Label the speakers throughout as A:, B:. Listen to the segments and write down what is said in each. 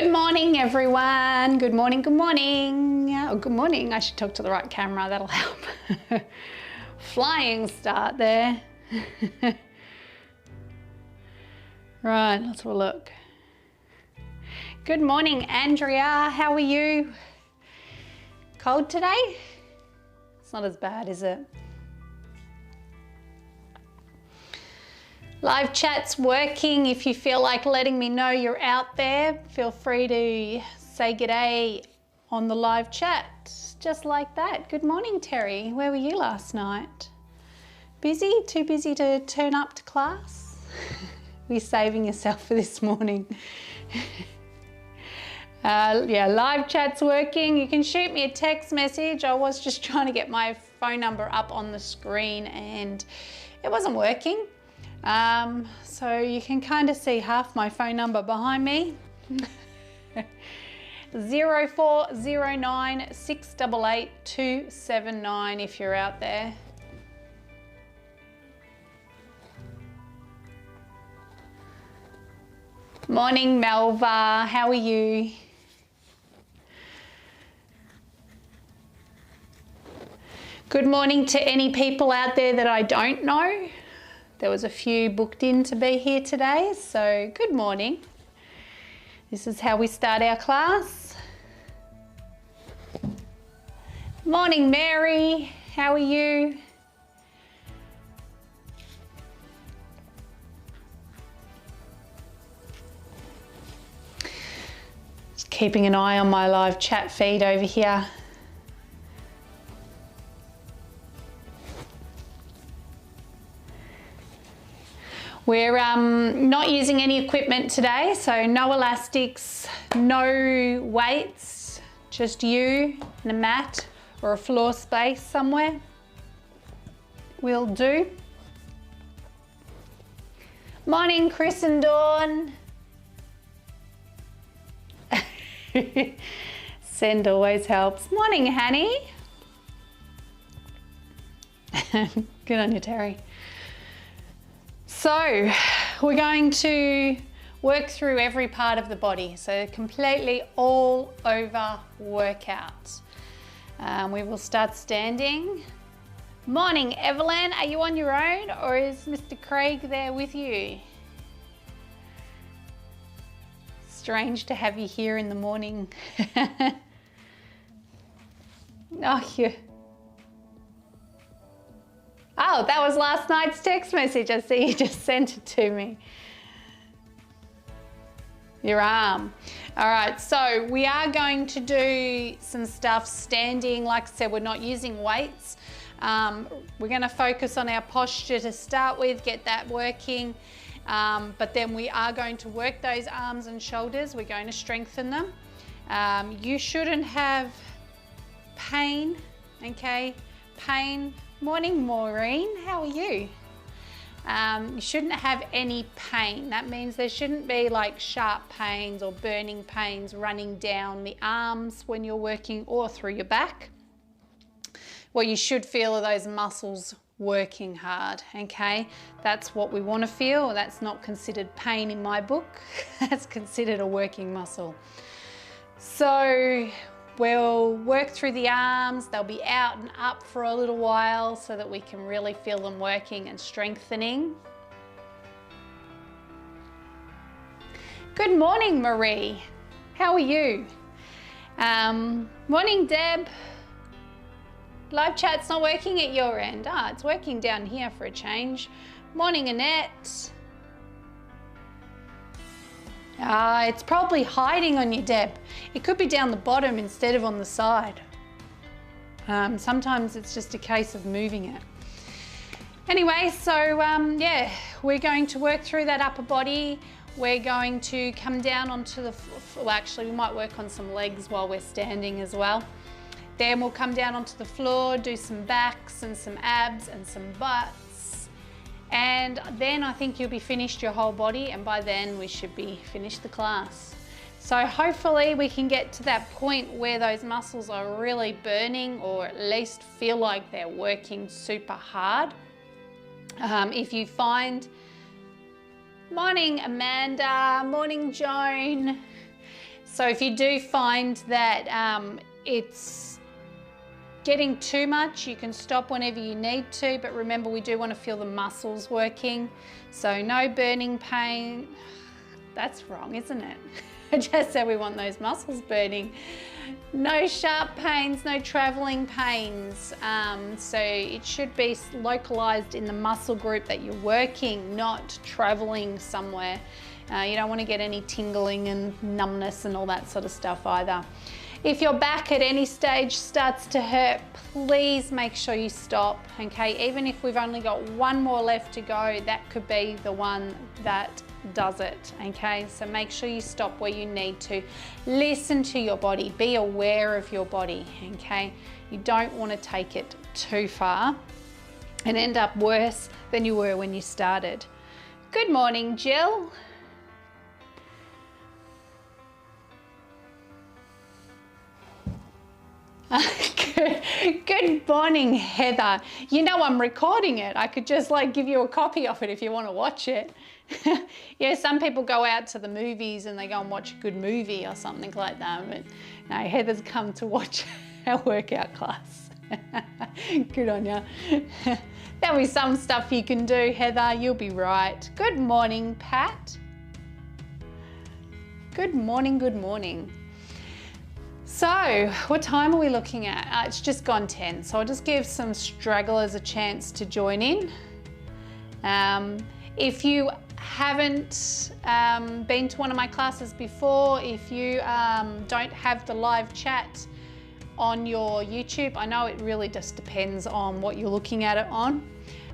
A: Good morning, everyone. Good morning, good morning. Oh, good morning. I should talk to the right camera, that'll help. Flying start there. Right, let's have a look. Good morning, Andrea. How are you? Cold today? It's not as bad, is it? Live chat's working. If you feel like letting me know you're out there, feel free to say g'day on the live chat, just like that. Good morning, Terry. Where were you last night? Busy? Too busy to turn up to class? You're saving yourself for this morning. Yeah, live chat's working. You can shoot me a text message. I was just trying to get my phone number up on the screen and it wasn't working. So you can kind of see half my phone number behind me. 0409 688 279 if you're out there. Morning, Melva. How are you? Good morning to any people out there that I don't know. There was a few booked in to be here today, so good morning. This is how we start our class. Morning, Mary. How are you? Just keeping an eye on my live chat feed over here. We're not using any equipment today, so no elastics, no weights, just you and a mat or a floor space somewhere will do. Morning, Chris and Dawn. Send always helps. Morning, Hanny. Good on you, Terry. So we're going to work through every part of the body, so completely all over workout. We will start standing. Morning, Evelyn. Are you on your own or is Mr. Craig there with you? Strange to have you here in the morning. Oh, that was last night's text message. I see you just sent it to me. Your arm. All right, so we are going to do some stuff standing. Like I said, we're not using weights. We're going to focus on our posture to start with, get that working. But then we are going to work those arms and shoulders. We're going to strengthen them. You shouldn't have pain, okay? Pain. Morning, Maureen. How are you? You shouldn't have any pain. That means there shouldn't be like sharp pains or burning pains running down the arms when you're working or through your back. What you should feel are those muscles working hard, okay? That's what we want to feel. That's not considered pain in my book. That's considered a working muscle. So we'll work through the arms. They'll be out and up for a little while so that we can really feel them working and strengthening. Good morning, Marie. How are you? Morning, Deb. Live chat's not working at your end. Ah, it's working down here for a change. Morning, Annette. It's probably hiding on you, Deb. It could be down the bottom instead of on the side. Sometimes it's just a case of moving it. Anyway, so yeah, we're going to work through that upper body. We're going to come down onto the floor. Well, actually, we might work on some legs while we're standing as well. Then we'll come down onto the floor, do some backs and some abs and some butts. And then I think you'll be finished your whole body, and by then we should be finished the class. So hopefully we can get to that point where those muscles are really burning, or at least feel like they're working super hard. If you find, morning Amanda, morning Joan. So if you do find that it's getting too much, you can stop whenever you need to, but remember we do want to feel the muscles working. So no burning pain. That's wrong, isn't it? I just said we want those muscles burning. No sharp pains, no traveling pains. So it should be localized in the muscle group that you're working, not traveling somewhere. You don't want to get any tingling and numbness and all that sort of stuff either. If your back at any stage starts to hurt, please make sure you stop, okay? Even if we've only got one more left to go, that could be the one that does it, okay? So make sure you stop where you need to. Listen to your body, be aware of your body, okay? You don't want to take it too far and end up worse than you were when you started. Good morning, Jill. Good morning, Heather. You know I'm recording it. I could just like give you a copy of it if you want to watch it. Yeah, some people go out to the movies and they go and watch a good movie or something like that. But no, Heather's come to watch our workout class. Good on you. There'll be some stuff you can do, Heather. You'll be right. Good morning, Pat. Good morning, good morning. So, what time are we looking at? It's just gone 10, so I'll just give some stragglers a chance to join in. If you haven't been to one of my classes before, if you don't have the live chat on your YouTube, I know it really just depends on what you're looking at it on.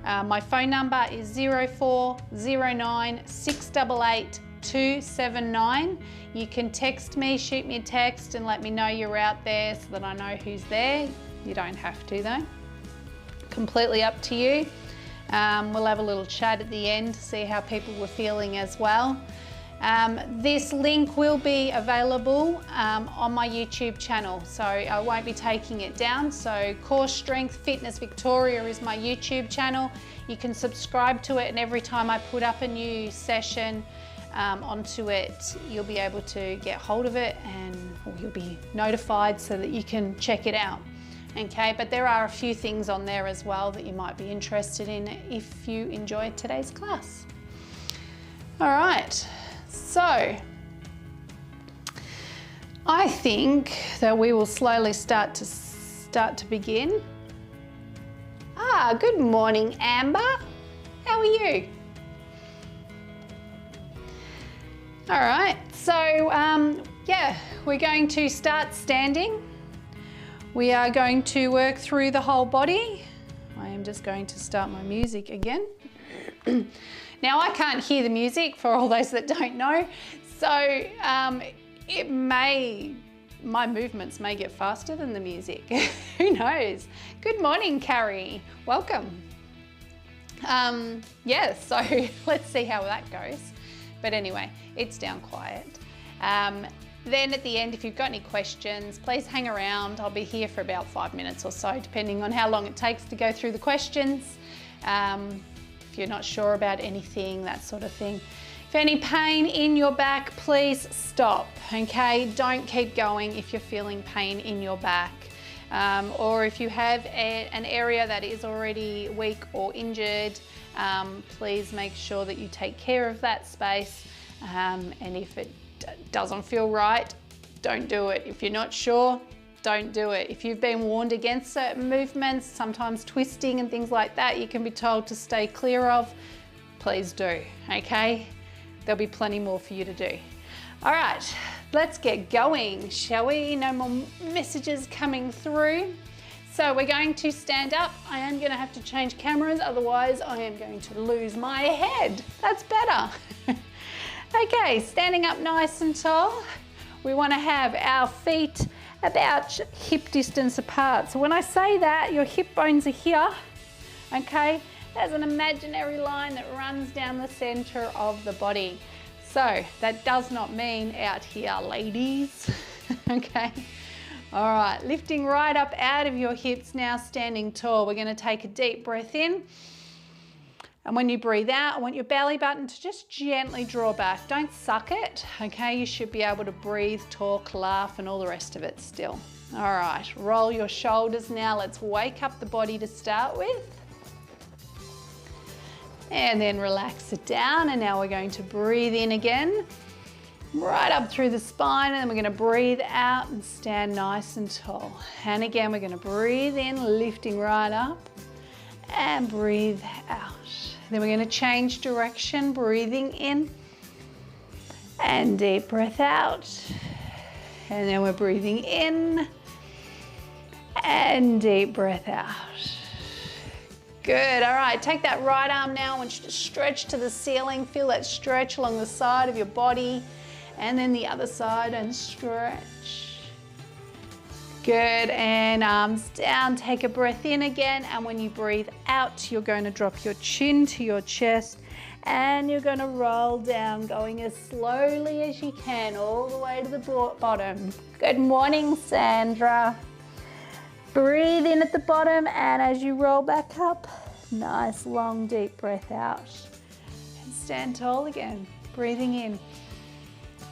A: My phone number is 0409 688 279. You can text me, shoot me a text and let me know you're out there so that I know who's there. You don't have to though. Completely up to you. We'll have a little chat at the end to see how people were feeling as well. This link will be available on my YouTube channel, so I won't be taking it down. So Core Strength Fitness Victoria is my YouTube channel. You can subscribe to it, and every time I put up a new session onto it, you'll be able to get hold of it and you'll be notified so that you can check it out. Okay, but there are a few things on there as well that you might be interested in if you enjoyed today's class. All right, so I think that we will slowly start to begin. Good morning, Amber. How are you? All right, so yeah, we're going to start standing. We are going to work through the whole body. I am just going to start my music again. Now I can't hear the music for all those that don't know, so my movements may get faster than the music. Who knows? Good morning, Carrie. Welcome. Yeah, so let's see how that goes. But anyway, it's down quiet. Then at the end, if you've got any questions, please hang around. I'll be here for about 5 minutes or so, depending on how long it takes to go through the questions. If you're not sure about anything, that sort of thing. If any pain in your back, please stop, okay? Don't keep going if you're feeling pain in your back. Or if you have an area that is already weak or injured, please make sure that you take care of that space. And if it doesn't feel right, don't do it. If you're not sure, don't do it. If you've been warned against certain movements, sometimes twisting and things like that, you can be told to stay clear of, please do, okay? There'll be plenty more for you to do. All right, let's get going, shall we? No more messages coming through. So we're going to stand up. I am going to have to change cameras, otherwise I am going to lose my head. That's better. Okay, standing up nice and tall. We want to have our feet about hip distance apart. So when I say that, your hip bones are here, okay? There's an imaginary line that runs down the center of the body. So that does not mean out here, ladies, okay? All right, lifting right up out of your hips now, standing tall. We're gonna take a deep breath in And when you breathe out, I want your belly button to just gently draw back. Don't suck it, okay? You should be able to breathe, talk, laugh, and all the rest of it still. All right, roll your shoulders now. Let's wake up the body to start with. And then relax it down. And now we're going to breathe in again, right up through the spine. And then we're going to breathe out and stand nice and tall. And again, we're going to breathe in, lifting right up, and breathe out. Then we're going to change direction, breathing in and deep breath out. And then we're breathing in and deep breath out. Good, all right, take that right arm now. I want you to stretch to the ceiling. Feel that stretch along the side of your body, and then the other side and stretch. Good, and arms down. Take a breath in again, and when you breathe out, you're going to drop your chin to your chest, and you're going to roll down, going as slowly as you can, all the way to the bottom. Good morning, Sandra. Breathe in at the bottom, and as you roll back up, nice long deep breath out. And stand tall again, breathing in.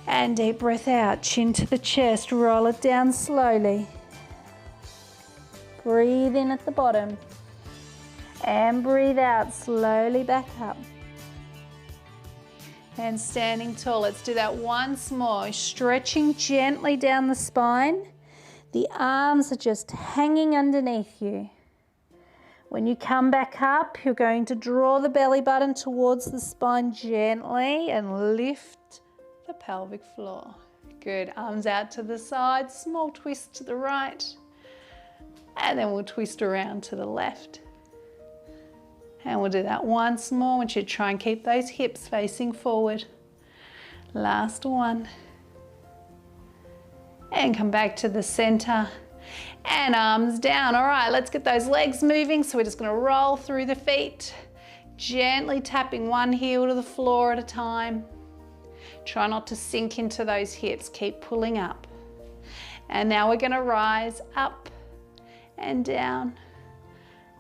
A: And deep breath out, chin to the chest, roll it down slowly. Breathe in at the bottom. And breathe out, slowly back up. And standing tall, let's do that once more. Stretching gently down the spine. The arms are just hanging underneath you. When you come back up, you're going to draw the belly button towards the spine gently and lift the pelvic floor. Good, arms out to the side, small twist to the right, and then we'll twist around to the left. And we'll do that once more. I want you to try and keep those hips facing forward. Last one. And come back to the center and arms down. All right, let's get those legs moving. So we're just gonna roll through the feet, gently tapping one heel to the floor at a time. Try not to sink into those hips, keep pulling up. And now we're gonna rise up and down,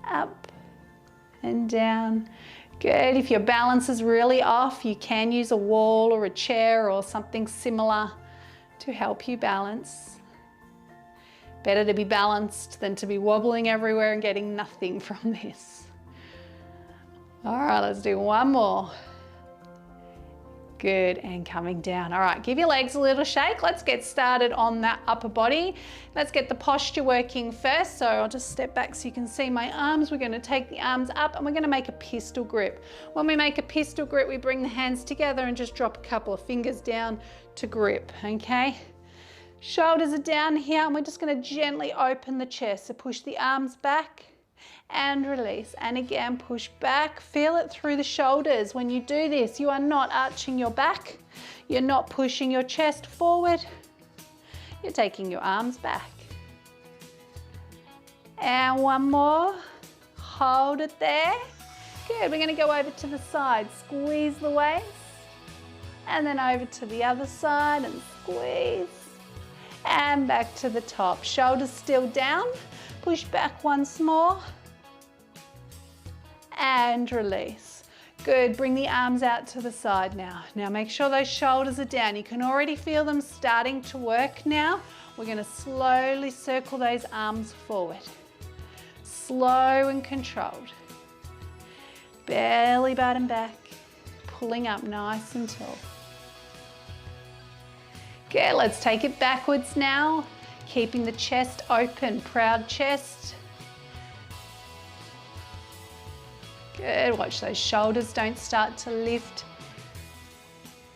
A: up and down. Good, if your balance is really off, you can use a wall or a chair or something similar to help you balance. Better to be balanced than to be wobbling everywhere and getting nothing from this. All right, let's do one more. Good, and coming down. All right, give your legs a little shake. Let's get started on that upper body. Let's get the posture working first. So I'll just step back so you can see my arms. We're gonna take the arms up and we're gonna make a pistol grip. When we make a pistol grip, we bring the hands together and just drop a couple of fingers down to grip, okay? Shoulders are down here and we're just gonna gently open the chest. So push the arms back and release, and again push back. Feel it through the shoulders. When you do this, you are not arching your back, you're not pushing your chest forward, you're taking your arms back. And one more, hold it there. Good, we're gonna go over to the side, squeeze the waist, and then over to the other side and squeeze, and back to the top. Shoulders still down, push back once more, and release. Good, bring the arms out to the side now. Now make sure those shoulders are down. You can already feel them starting to work now. We're gonna slowly circle those arms forward. Slow and controlled. Belly button back, pulling up nice and tall. Good, let's take it backwards now. Keeping the chest open, proud chest. Good, watch those shoulders don't start to lift.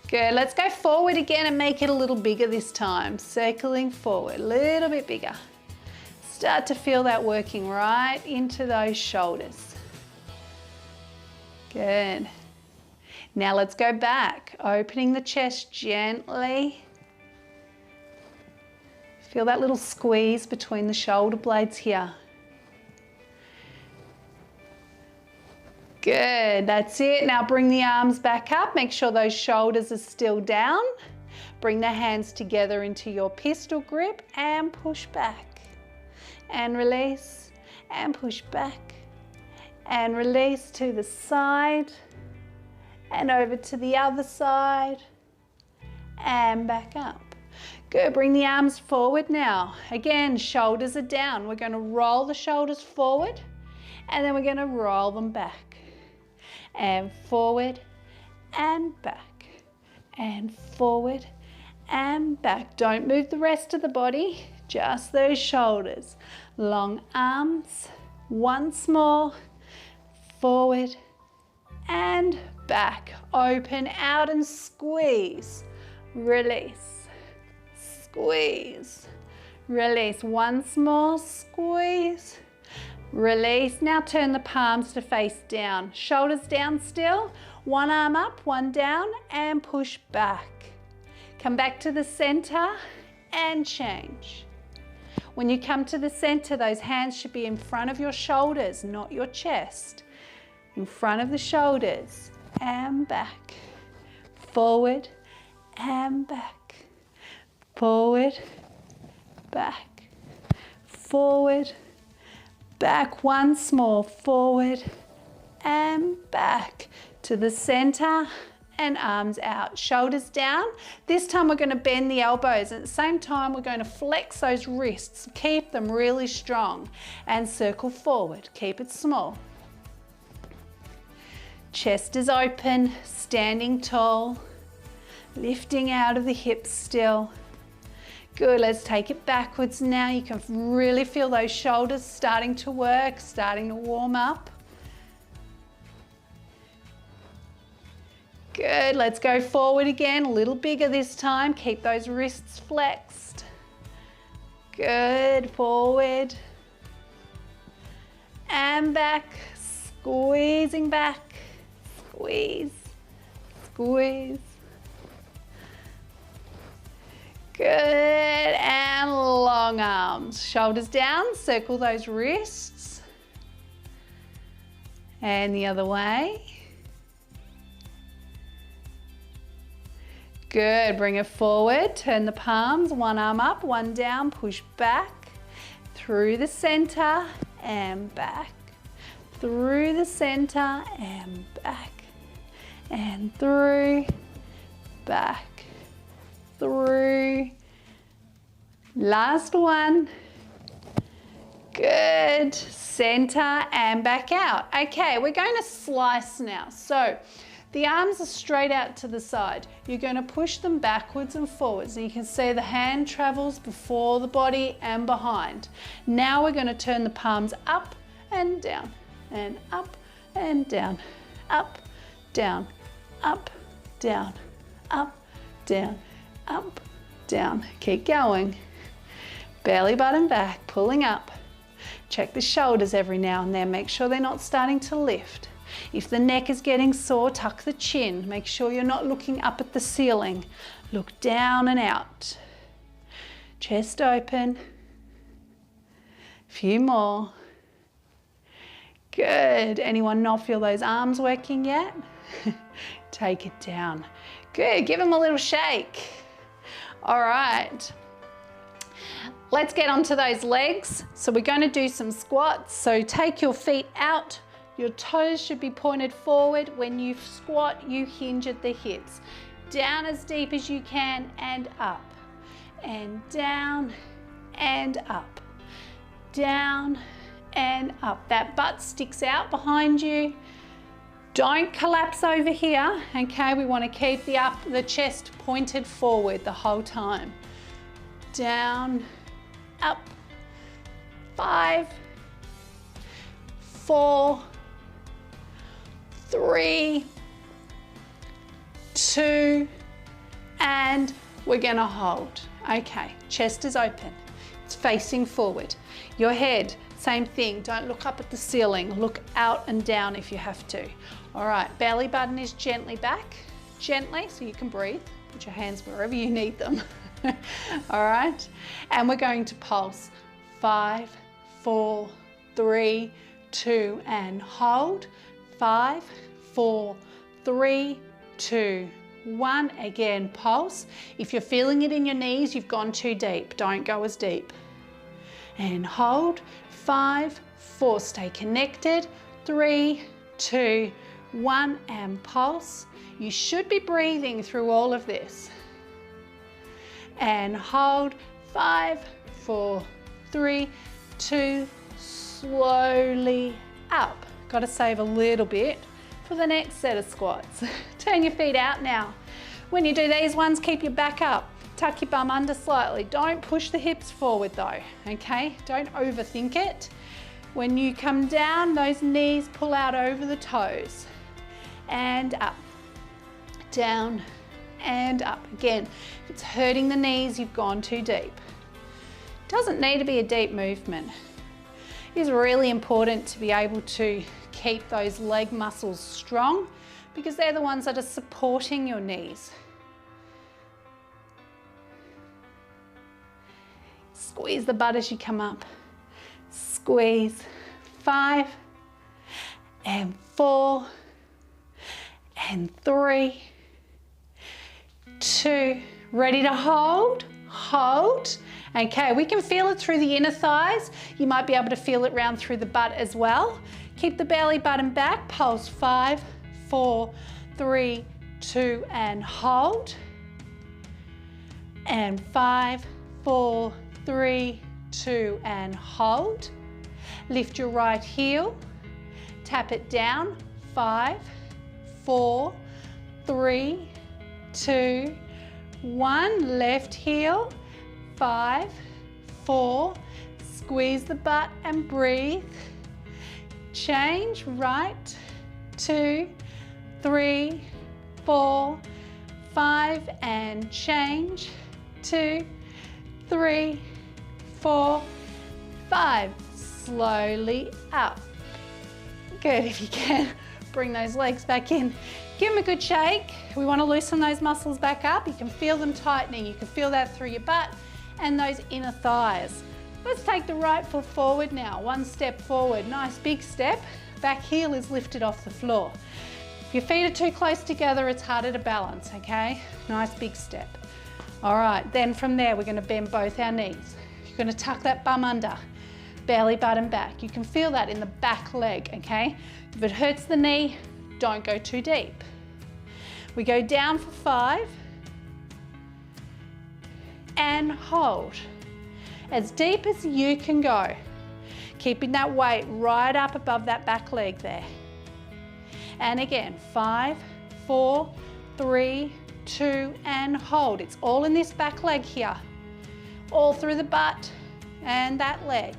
A: Good, let's go forward again and make it a little bigger this time. Circling forward, a little bit bigger. Start to feel that working right into those shoulders. Good. Now let's go back, opening the chest gently. Feel that little squeeze between the shoulder blades here. Good, that's it. Now bring the arms back up. Make sure those shoulders are still down. Bring the hands together into your pistol grip and push back. And release, and push back, and release to the side and over to the other side and back up. Good, bring the arms forward now. Again, shoulders are down. We're going to roll the shoulders forward and then we're going to roll them back and forward and back and forward and back. Don't move the rest of the body, just those shoulders. Long arms, once more, forward and back. Open out and squeeze, release, squeeze, release. Once more, squeeze, release. Now turn the palms to face down. Shoulders down still. One arm up, one down, and push back. Come back to the center and change. When you come to the center, those hands should be in front of your shoulders, not your chest. In front of the shoulders and back. Forward and back. Forward, back. Forward, back. Once more. Forward and back. To the center and arms out. Shoulders down. This time we're going to bend the elbows. At the same time, we're going to flex those wrists. Keep them really strong. And circle forward. Keep it small. Chest is open, standing tall, lifting out of the hips still. Good, let's take it backwards now. You can really feel those shoulders starting to work, starting to warm up. Good, let's go forward again, a little bigger this time. Keep those wrists flexed. Good, forward and back, squeezing back. Squeeze, squeeze. Good, and long arms. Shoulders down, circle those wrists. And the other way. Good, bring it forward, turn the palms, one arm up, one down, push back, through the center and back, through the center and back. And through, back, through. Last one. Good. Center and back out. Okay, we're going to slice now. So the arms are straight out to the side. You're going to push them backwards and forwards. And you can see the hand travels before the body and behind. Now we're going to turn the palms up and down, and up and down, up, down, up, down, up, down, up, down. Keep going. Belly button back, pulling up. Check the shoulders every now and then. Make sure they're not starting to lift. If the neck is getting sore, tuck the chin. Make sure you're not looking up at the ceiling. Look down and out. Chest open. Few more. Good. Anyone not feel those arms working yet? Take it down. Good. Give them a little shake. All right. Let's get onto those legs. So we're going to do some squats. So take your feet out. Your toes should be pointed forward. When you squat, you hinge at the hips. Down as deep as you can and up. And down and up. Down and up. That butt sticks out behind you. Don't collapse over here, okay? We want to keep the chest pointed forward the whole time. Down, up. 5, 4, 3, 2, and we're going to hold. Okay, chest is open. It's facing forward. Your head, same thing. Don't look up at the ceiling. Look out and down if you have to. All right, belly button is gently back. Gently, so you can breathe. Put your hands wherever you need them. All right, and we're going to pulse. 5, 4, 3, 2, and hold. 5, 4, 3, 2, 1. Again, pulse. If you're feeling it in your knees, you've gone too deep. Don't go as deep. And hold. 5, 4, stay connected. 3, 2, 1, and pulse. You should be breathing through all of this. And hold. 5, 4, 3, 2, slowly up. Got to save a little bit for the next set of squats. Turn your feet out now. When you do these ones, keep your back up. Tuck your bum under slightly. Don't push the hips forward though, okay? Don't overthink it. When you come down, those knees pull out over the toes. And up, down, and up. Again, if it's hurting the knees, you've gone too deep. Doesn't need to be a deep movement. It is really important to be able to keep those leg muscles strong because they're the ones that are supporting your knees. Squeeze the butt as you come up. Squeeze. 5 and 4 and 3, 2, ready to hold, hold. Okay, we can feel it through the inner thighs. You might be able to feel it round through the butt as well. Keep the belly button back, pulse 5, 4, 3, 2, and hold. And 5, 4, 3, 2, and hold. Lift your right heel, tap it down, 5, 4, 3, 2, 1, left heel, 5, 4, squeeze the butt and breathe. Change, right, 2, 3, 4, 5, and change, 2, 3, 4, 5. Slowly up. Good, if you can, bring those legs back in. Give them a good shake. We want to loosen those muscles back up. You can feel them tightening. You can feel that through your butt and those inner thighs. Let's take the right foot forward now. 1 step forward, nice big step. Back heel is lifted off the floor. If your feet are too close together, it's harder to balance, okay? Nice big step. All right, then from there, we're going to bend both our knees. You're going to tuck that bum under. Belly button back. You can feel that in the back leg, okay? If it hurts the knee, don't go too deep. We go down for 5 and hold. As deep as you can go, keeping that weight right up above that back leg there. And again, 5, 4, 3, 2, and hold. It's all in this back leg here, all through the butt and that leg.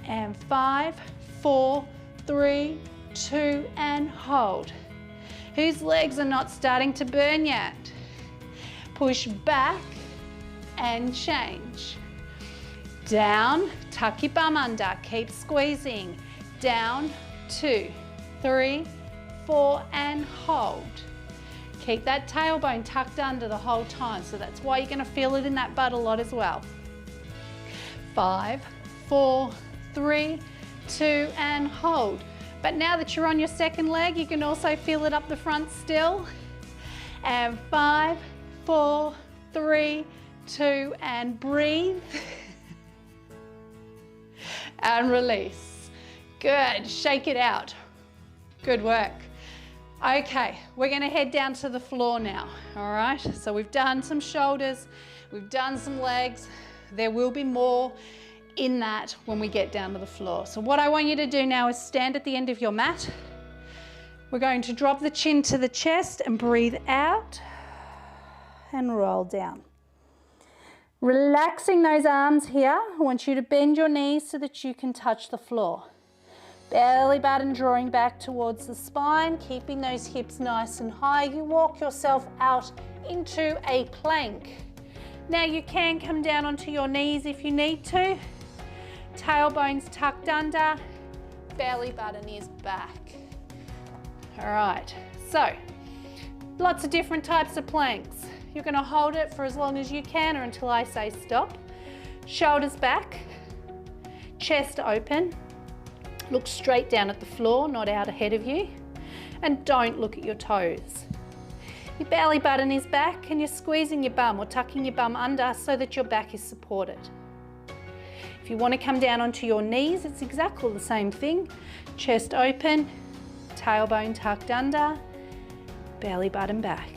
A: And 5, 4, 3, 2, and hold. Whose legs are not starting to burn yet? Push back and change. Down, tuck your bum under, keep squeezing. Down, 2, 3, 4, and hold. Keep that tailbone tucked under the whole time, so that's why you're going to feel it in that butt a lot as well. 5, 4, 3, 2, and hold. But now that you're on your second leg, you can also feel it up the front still. And 5, 4, 3, 2, and breathe. And release. Good, shake it out. Good work. Okay, we're gonna head down to the floor now, all right? So we've done some shoulders, we've done some legs. There will be more in that when we get down to the floor. So what I want you to do now is stand at the end of your mat. We're going to drop the chin to the chest and breathe out and roll down. Relaxing those arms here, I want you to bend your knees so that you can touch the floor. Belly button drawing back towards the spine, keeping those hips nice and high. You walk yourself out into a plank. Now you can come down onto your knees if you need to. Tailbone's tucked under, belly button is back. All right, so lots of different types of planks. You're gonna hold it for as long as you can or until I say stop. Shoulders back, chest open. Look straight down at the floor, not out ahead of you. And don't look at your toes. Your belly button is back and you're squeezing your bum or tucking your bum under so that your back is supported. If you want to come down onto your knees, it's exactly the same thing. Chest open, tailbone tucked under, belly button back.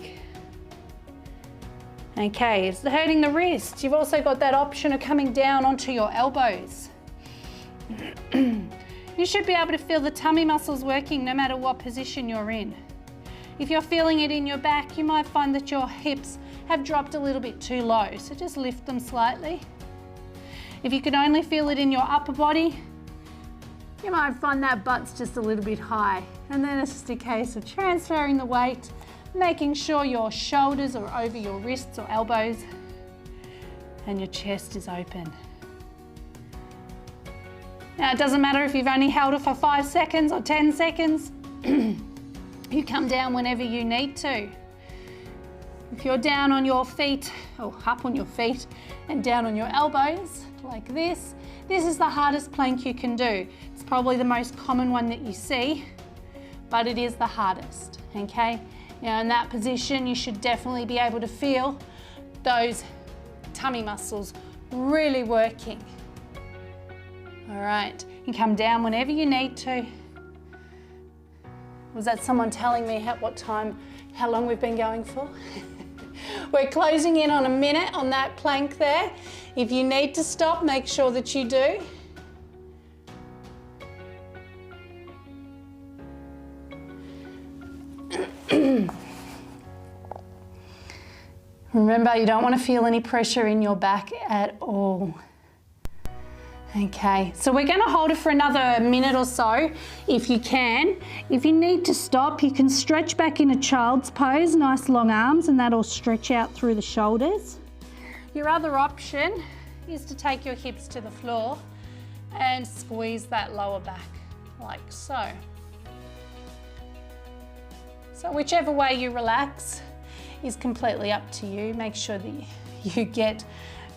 A: Okay, it's hurting the wrists. You've also got that option of coming down onto your elbows. You should be able to feel the tummy muscles working no matter what position you're in. If you're feeling it in your back, you might find that your hips have dropped a little bit too low, so just lift them slightly. If you can only feel it in your upper body, you might find that butt's just a little bit high, and then it's just a case of transferring the weight, making sure your shoulders are over your wrists or elbows and your chest is open. Now, it doesn't matter if you've only held it for 5 seconds or 10 seconds. You come down whenever you need to. If you're down on your feet, or up on your feet and down on your elbows like this is the hardest plank you can do. It's probably the most common one that you see, but it is the hardest, okay? Now, in that position, you should definitely be able to feel those tummy muscles really working. All right, you can come down whenever you need to. Was that someone telling me how long we've been going for? We're closing in on a minute on that plank there. If you need to stop, make sure that you do. Remember, you don't want to feel any pressure in your back at all. Okay, so we're going to hold it for another minute or so if you can. If you need to stop, you can stretch back in a child's pose, nice long arms, and that'll stretch out through the shoulders. Your other option is to take your hips to the floor and squeeze that lower back like so. So whichever way you relax is completely up to you. Make sure that you get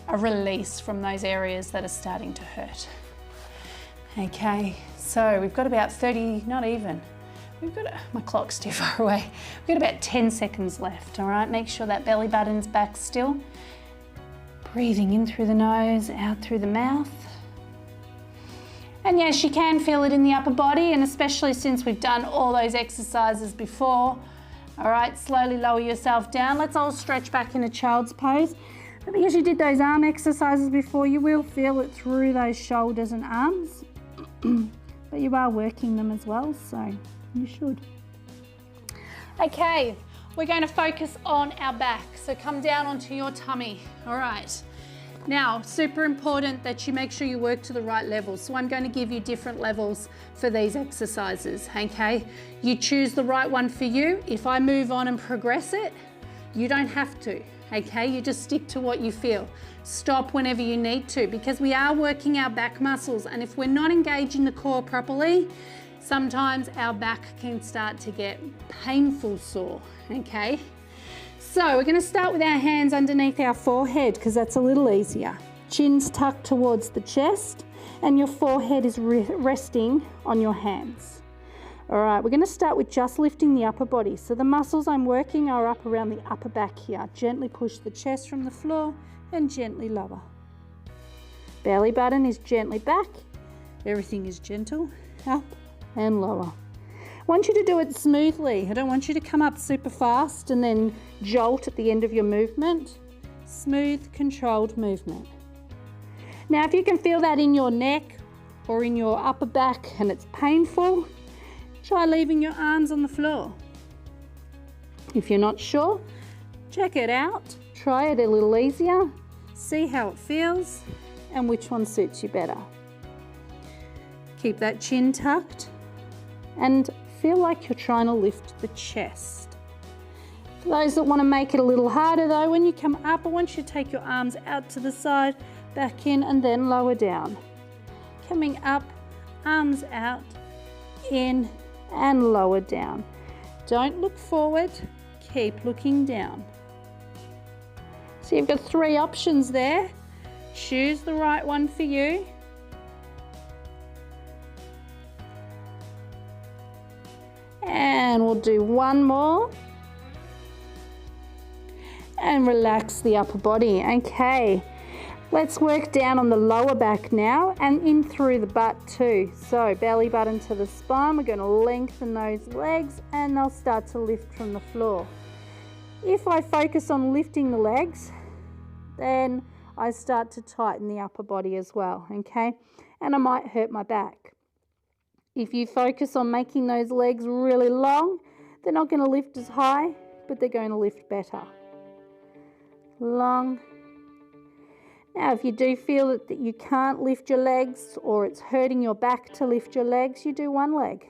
A: a release from those areas that are starting to hurt. Okay, so we've got about 30, not even, my clock's too far away. We've got about 10 seconds left, all right? Make sure that belly button's back still. Breathing in through the nose, out through the mouth. And yes, you can feel it in the upper body, and especially since we've done all those exercises before. All right, slowly lower yourself down. Let's all stretch back in a child's pose. But because you did those arm exercises before, you will feel it through those shoulders and arms. But you are working them as well, so you should. Okay, we're going to focus on our back. So come down onto your tummy. All right. Now, super important that you make sure you work to the right level. So I'm going to give you different levels for these exercises, okay? You choose the right one for you. If I move on and progress it, you don't have to, okay? You just stick to what you feel. Stop whenever you need to, because we are working our back muscles, and if we're not engaging the core properly, sometimes our back can start to get painful sore, okay? So we're going to start with our hands underneath our forehead because that's a little easier. Chin's tucked towards the chest and your forehead is resting on your hands. All right, we're going to start with just lifting the upper body. So the muscles I'm working are up around the upper back here. Gently push the chest from the floor and gently lower. Belly button is gently back. Everything is gentle, up and lower. I want you to do it smoothly. I don't want you to come up super fast and then jolt at the end of your movement. Smooth, controlled movement. Now, if you can feel that in your neck or in your upper back and it's painful, try leaving your arms on the floor. If you're not sure, check it out. Try it a little easier. See how it feels and which one suits you better. Keep that chin tucked and feel like you're trying to lift the chest. For those that want to make it a little harder though, when you come up, I want you to take your arms out to the side, back in and then lower down. Coming up, arms out, in and lower down. Don't look forward, keep looking down. So you've got 3 options there. Choose the right one for you. And we'll do one more. And relax the upper body. Okay. Let's work down on the lower back now and in through the butt too. So belly button to the spine, we're going to lengthen those legs and they'll start to lift from the floor. If I focus on lifting the legs, then I start to tighten the upper body as well, okay? And I might hurt my back. If you focus on making those legs really long, they're not going to lift as high, but they're going to lift better. Long. Now, if you do feel that you can't lift your legs or it's hurting your back to lift your legs, you do one leg.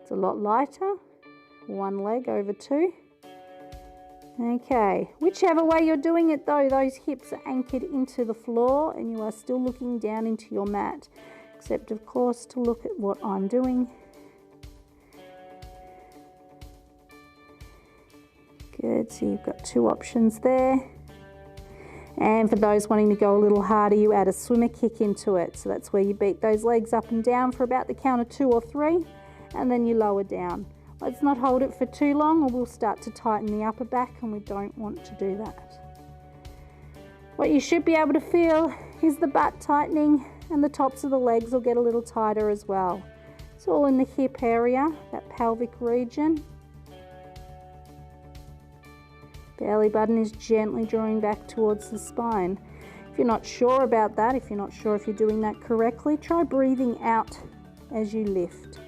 A: It's a lot lighter. One leg over two. Okay, whichever way you're doing it though, those hips are anchored into the floor and you are still looking down into your mat. Except of course to look at what I'm doing. Good, so you've got two options there. And for those wanting to go a little harder, you add a swimmer kick into it. So that's where you beat those legs up and down for about the count of 2 or 3, and then you lower down. Let's not hold it for too long or we'll start to tighten the upper back, and we don't want to do that. What you should be able to feel is the butt tightening, and the tops of the legs will get a little tighter as well. It's all in the hip area, that pelvic region. Belly button is gently drawing back towards the spine. If you're not sure about that, if you're not sure if you're doing that correctly, try breathing out as you lift.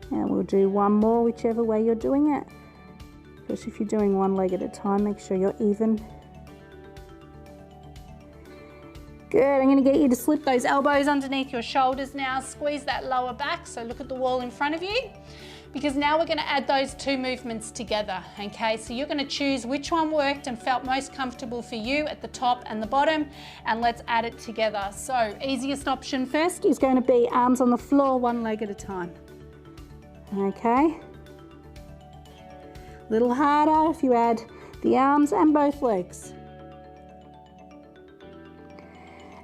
A: And we'll do one more, whichever way you're doing it. Of course, if you're doing one leg at a time, make sure you're even. Good, I'm going to get you to slip those elbows underneath your shoulders now. Squeeze that lower back, so look at the wall in front of you. Because now we're going to add those two movements together, okay? So you're going to choose which one worked and felt most comfortable for you at the top and the bottom, and let's add it together. So easiest option first is going to be arms on the floor, one leg at a time. Okay? A little harder if you add the arms and both legs.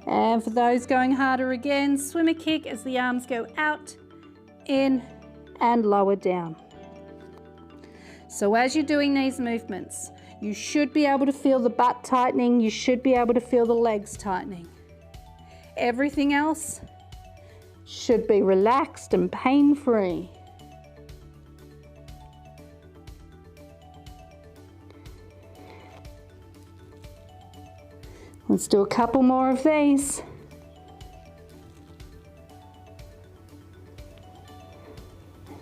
A: And for those going harder again, swimmer kick as the arms go out, in, and lower down. So as you're doing these movements, you should be able to feel the butt tightening, you should be able to feel the legs tightening. Everything else should be relaxed and pain-free. Let's do a couple more of these.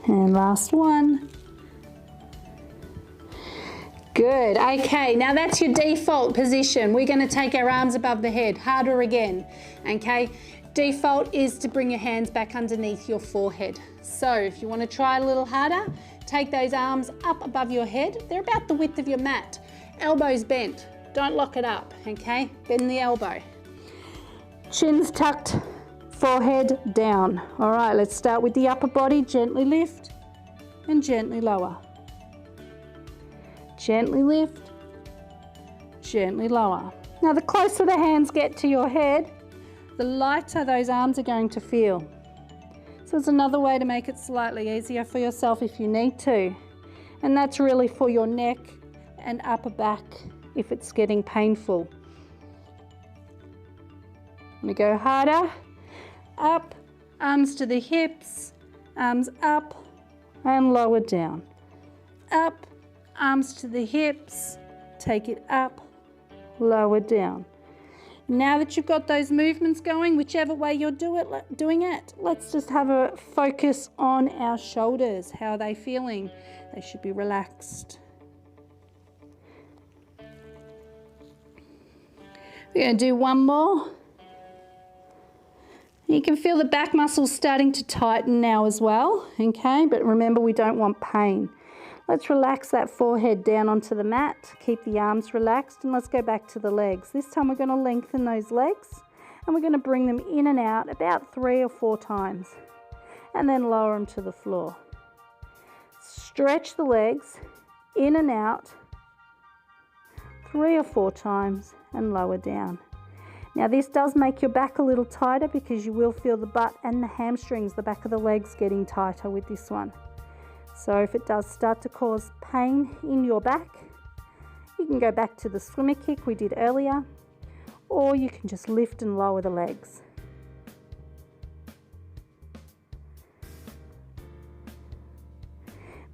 A: And last one. Good, okay, now that's your default position. We're going to take our arms above the head, harder again, okay? Default is to bring your hands back underneath your forehead. So if you want to try a little harder, take those arms up above your head. They're about the width of your mat. Elbows bent, don't lock it up, okay? Bend the elbow. Chin's tucked, forehead down. All right, let's start with the upper body. Gently lift and gently lower. Gently lift, gently lower. Now the closer the hands get to your head, the lighter those arms are going to feel. So it's another way to make it slightly easier for yourself if you need to. And that's really for your neck and upper back if it's getting painful. I'm going to go harder. Up, arms to the hips, arms up and lower down. Up, arms to the hips, take it up, lower down. Now that you've got those movements going, whichever way you're doing it, let's just have a focus on our shoulders. How are they feeling? They should be relaxed. We're going to do one more. You can feel the back muscles starting to tighten now as well, okay? But remember, we don't want pain. Let's relax that forehead down onto the mat, keep the arms relaxed, and let's go back to the legs. This time we're going to lengthen those legs, and we're going to bring them in and out about 3 or 4 times, and then lower them to the floor. Stretch the legs in and out 3 or 4 times, and lower down. Now this does make your back a little tighter because you will feel the butt and the hamstrings, the back of the legs, getting tighter with this one. So if it does start to cause pain in your back,
B: You can go back to the swimmer kick we did earlier, or you can just lift and lower the legs.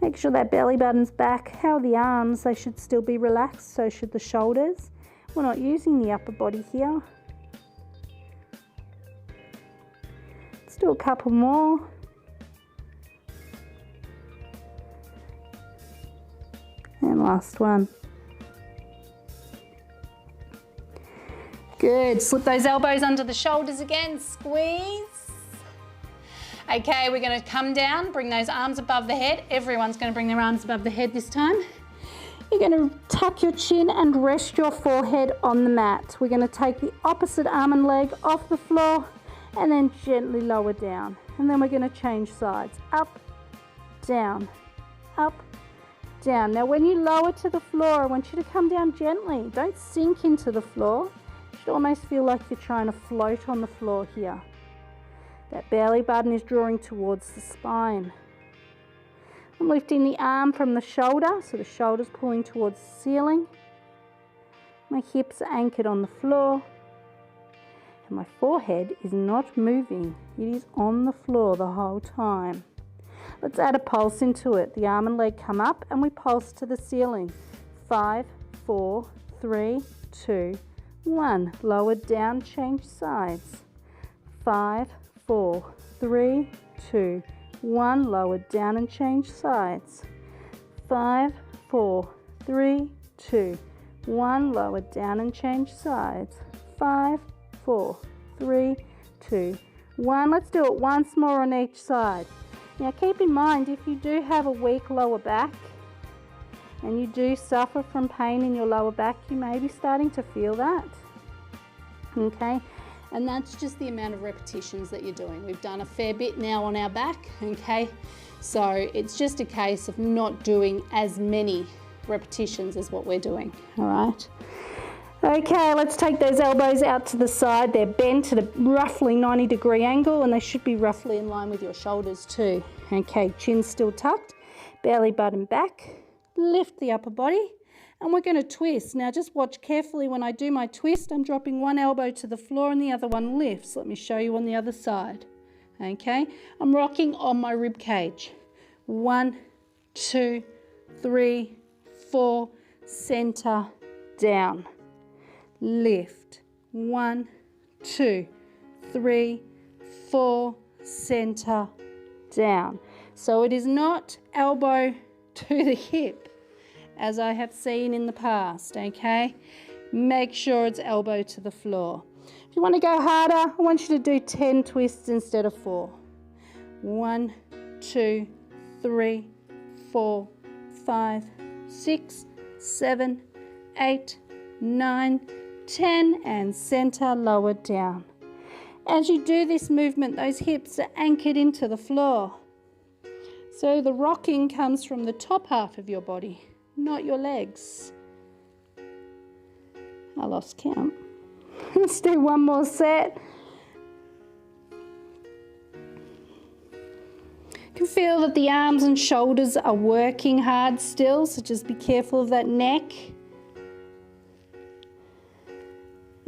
B: Make sure that belly button's back. How are the arms? They should still be relaxed, so should the shoulders. We're not using the upper body here. Let's do a couple more. And last one. Good. Slip those elbows under the shoulders again. Squeeze. Okay, we're going to come down, bring those arms above the head. Everyone's going to bring their arms above the head this time. You're going to tuck your chin and rest your forehead on the mat. We're going to take the opposite arm and leg off the floor and then gently lower down. And then we're going to change sides. Up, down, up, down. Now when you lower to the floor, I want you to come down gently. Don't sink into the floor. You should almost feel like you're trying to float on the floor here. That belly button is drawing towards the spine. I'm lifting the arm from the shoulder, so the shoulder's pulling towards the ceiling. My hips are anchored on the floor. And my forehead is not moving. It is on the floor the whole time. Let's add a pulse into it. The arm and leg come up and we pulse to the ceiling. 5, 4, 3, 2, 1. Lower down, change sides. 5, 4, 3, 2, 1. Lower down and change sides. 5, 4, 3, 2, 1. Lower down and change sides. 5, 4, 3, 2, 1. Let's do it once more on each side. Now keep in mind, if you do have a weak lower back and you do suffer from pain in your lower back, you may be starting to feel that. Okay. And that's just the amount of repetitions that you're doing. We've done a fair bit now on our back, okay? So it's just a case of not doing as many repetitions as what we're doing, all right? Okay, let's take those elbows out to the side. They're bent at a roughly 90-degree angle and they should be roughly in line with your shoulders too. Okay, chin still tucked, belly button back, lift the upper body. And we're going to twist. Now just watch carefully when I do my twist. I'm dropping one elbow to the floor and the other one lifts. Let me show you on the other side. Okay, I'm rocking on my rib cage. 1, 2, 3, 4, center, down. Lift. 1, 2, 3, 4, center, down. So it is not elbow to the hip, as I have seen in the past, okay? Make sure it's elbow to the floor. If you want to go harder, I want you to do 10 twists instead of 4. 1, 2, 3, 4, 5, 6, 7, 8, 9, 10, and center, lower down. As you do this movement, those hips are anchored into the floor. So the rocking comes from the top half of your body, not your legs. I lost count. Let's do one more set. You can feel that the arms and shoulders are working hard still, so just be careful of that neck.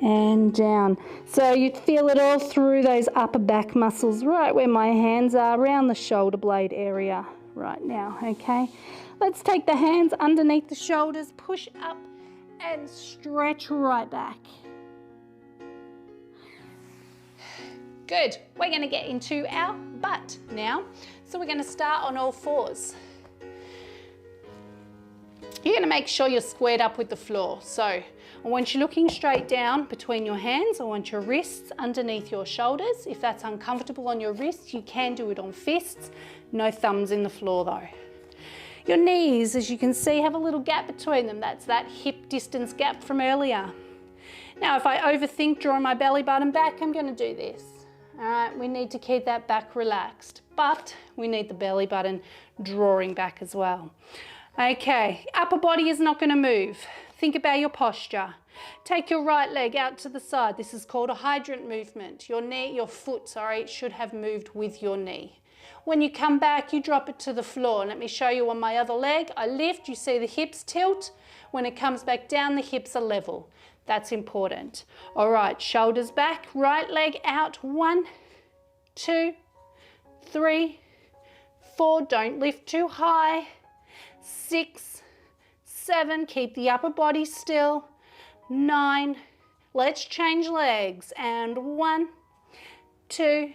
B: And down. So you feel it all through those upper back muscles, right where my hands are, around the shoulder blade area right now, okay? Let's take the hands underneath the shoulders, push up and stretch right back. Good. We're going to get into our butt now. So we're going to start on all fours. You're going to make sure you're squared up with the floor. So I want you looking straight down between your hands. I want your wrists underneath your shoulders. If that's uncomfortable on your wrists, you can do it on fists. No thumbs in the floor though. Your knees, as you can see, have a little gap between them. That's that hip distance gap from earlier. Now, if I overthink drawing my belly button back, I'm going to do this. All right, we need to keep that back relaxed, but we need the belly button drawing back as well. Okay, upper body is not going to move. Think about your posture. Take your right leg out to the side. This is called a hydrant movement. Your foot should have moved with your knee. When you come back, you drop it to the floor. Let me show you on my other leg. I lift, you see the hips tilt.
A: When it comes back down, the hips are level. That's important. All right, shoulders back, right leg out. 1, 2, 3, 4. Don't lift too high. 6, 7. Keep the upper body still. 9. Let's change legs. And 1, 2,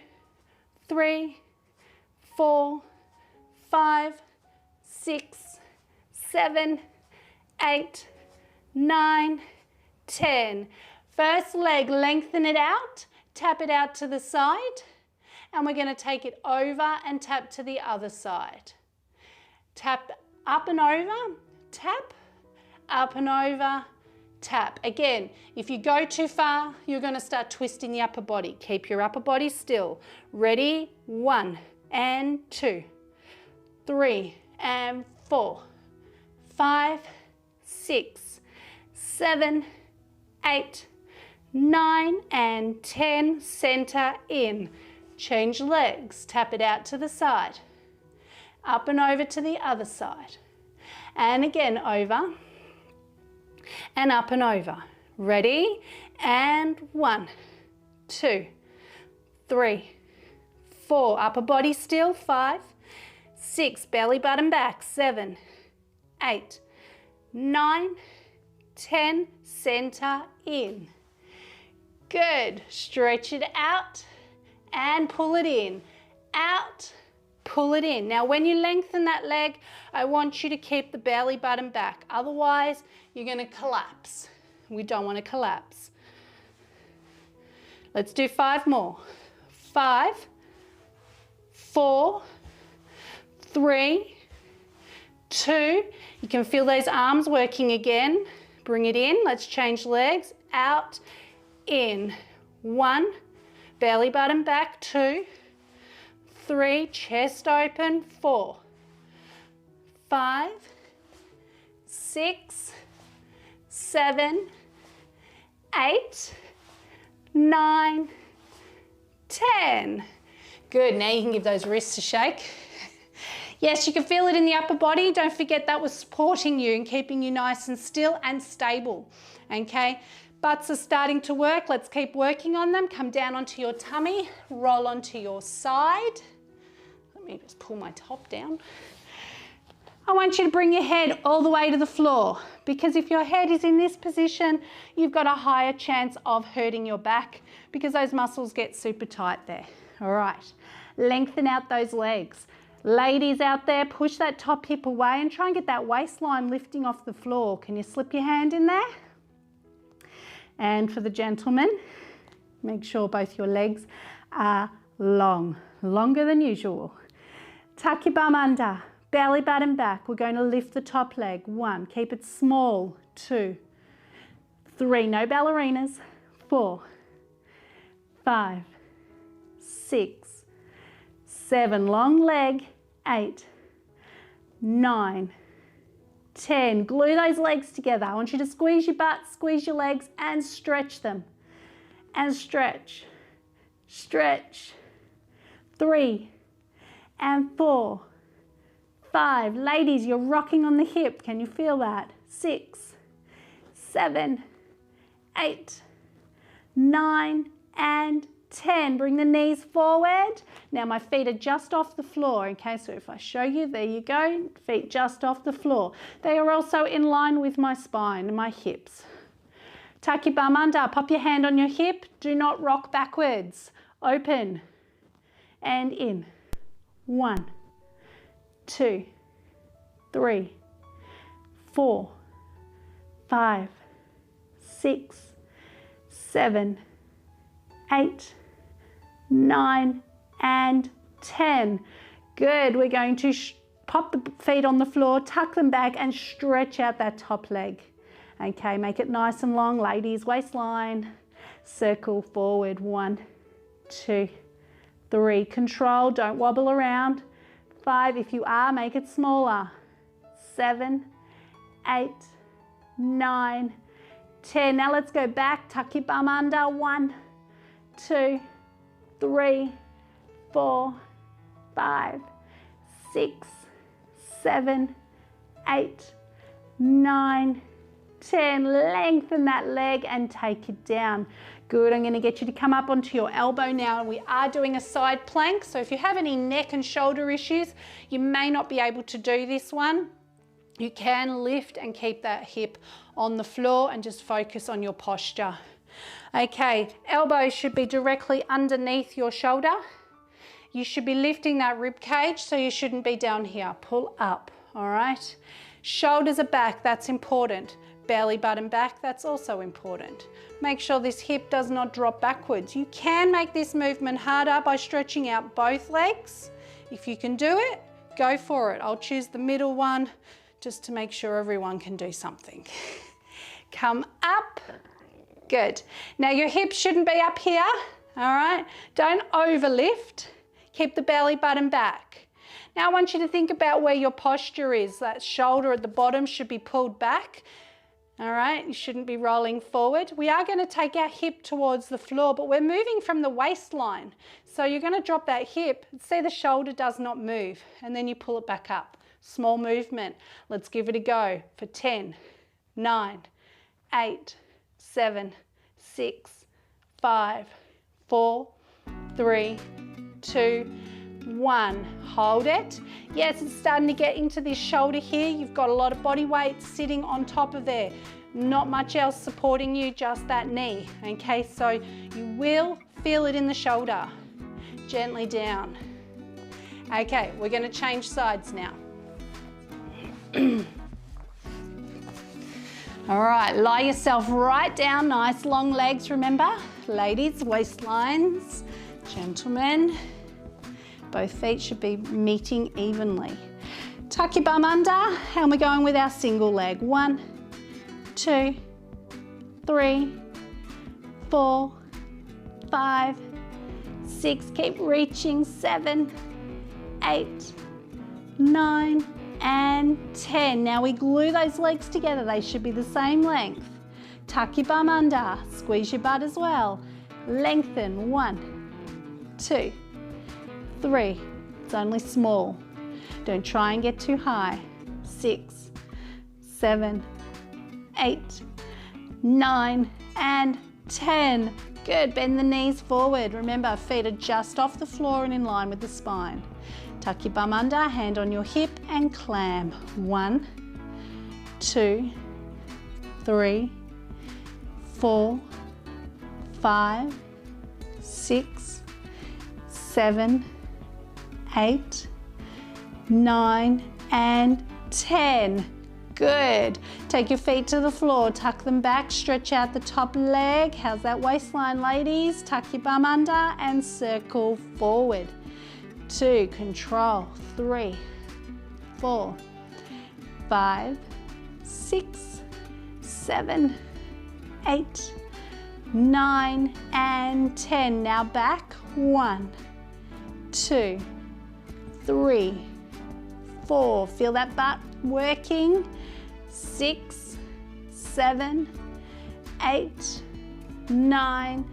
A: 3, 4, 5, 6, 7, 8, 9, 10. First leg, lengthen it out, tap it out to the side, and we're going to take it over and tap to the other side. Tap up and over, tap, up and over, tap. Again, if you go too far, you're going to start twisting the upper body. Keep your upper body still. Ready? 1 and 2, 3 and 4, 5, 6, 7, 8, 9 and 10. Center in. Change legs. Tap it out to the side. Up and over to the other side. And again over and up and over. Ready? And 1, 2, 3, 4. Upper body still. 5, 6. Belly button back. 7, 8, 9, 10. Center in. Good. Stretch it out and pull it in. Out, pull it in. Now when you lengthen that leg, I want you to keep the belly button back. Otherwise, you're going to collapse. We don't want to collapse. Let's do 5 more. 5, 4, 3, 2. You can feel those arms working again. Bring it in. Let's change legs. Out, in. 1. Belly button back. 2, 3. Chest open. 4, 5, 6, 7, 8, 9, 10. Good. Now you can give those wrists a shake. Yes, you can feel it in the upper body. Don't forget that was supporting you and keeping you nice and still and stable. Okay, butts are starting to work. Let's keep working on them. Come down onto your tummy, roll onto your side. Let me just pull my top down. I want you to bring your head all the way to the floor, because if your head is in this position, you've got a higher chance of hurting your back because those muscles get super tight there. All right, lengthen out those legs. Ladies out there, push that top hip away and try and get that waistline lifting off the floor. Can you slip your hand in there? And for the gentlemen, make sure both your legs are long, longer than usual. Tuck your bum under, belly button back. We're going to lift the top leg. 1, keep it small. 2, 3, no ballerinas. 4, 5, 6, 7, long leg. 8, 9, 10. Glue those legs together. I want you to squeeze your butt, squeeze your legs and stretch them. And stretch, stretch. 3 and 4, 5. Ladies, you're rocking on the hip. Can you feel that? 6, 7, 8, 9 and 10. Bring the knees forward. Now my feet are just off the floor. Okay, so if I show you, there you go, feet just off the floor. They are also in line with my spine and my hips. Tuck your bum under, pop your hand on your hip. Do not rock backwards. Open and in. 1, 2, 3, 4, 5, 6, 7, 8, 9 and 10. Good. We're going to pop the feet on the floor, tuck them back and stretch out that top leg. Okay, make it nice and long. Ladies, waistline. Circle forward. 1, 2, 3. Control. Don't wobble around. 5. If you are, make it smaller. 7, 8, 9, 10. Now let's go back. Tuck your bum under. 1, 2, 3, 4, 5, 6, 7, 8, 9,
B: 10. Lengthen that leg and take it down. Good, I'm gonna get you to come up onto your elbow now. We are doing a side plank, so if you have any neck and shoulder issues, you may not be able to do this one. You can lift and keep that hip on the floor and just focus on your posture. Okay, elbows should be directly underneath your shoulder. You should be lifting that rib cage, so you shouldn't be down here. Pull up, all right? Shoulders are back, that's important. Belly button back, that's also important. Make sure this hip does not drop backwards. You can make this movement harder by stretching out both legs. If you can do it, go for it. I'll choose the middle one just to make sure everyone can do something. Come up, good. Now your hips shouldn't be up here, all right? Don't overlift, keep the belly button back. Now I want you to think about where your posture is. That shoulder at the bottom should be pulled back. All right, you shouldn't be rolling forward. We are going to take our hip towards the floor, but we're moving from the waistline. So you're going to drop that hip. See, the shoulder does not move, and then you pull it back up. Small movement. Let's give it a go for 10, 9, 8, 7, 6, 5, 4, 3, 2, 1. Hold it. Yes, it's starting to get into this shoulder here. You've got a lot of body weight sitting on top of there. Not much else supporting you, just that knee. Okay, so you will feel it in the shoulder. Gently down. Okay, we're going to change sides now. All right, lie yourself right down. Nice long legs, remember? Ladies, waistlines. Gentlemen, both feet should be meeting evenly. Tuck your bum under, and we're going with our single leg. 1, 2, 3, 4, 5, 6. Keep reaching. 7, 8, 9, and 10. Now we glue those legs together. They should be the same length. Tuck your bum under. Squeeze your butt as well. Lengthen. 1, 2, 3. It's only small. Don't try and get too high. 6, 7, 8, 9, and 10. Good. Bend the knees forward. Remember, feet are just off the floor and in line with the spine. Tuck your bum under, hand on your hip, and clam. 1, 2, 3, 4, 5, 6, 7, 8, 9, and 10. Good. Take your feet to the floor, tuck them back, stretch out the top leg. How's that waistline, ladies? Tuck your bum under and circle forward. 2, control. 3, 4, 5, 6, 7, 8, 9, and 10. Now back. 1, 2, 3, 4. Feel that butt working. 6, 7, 8, 9,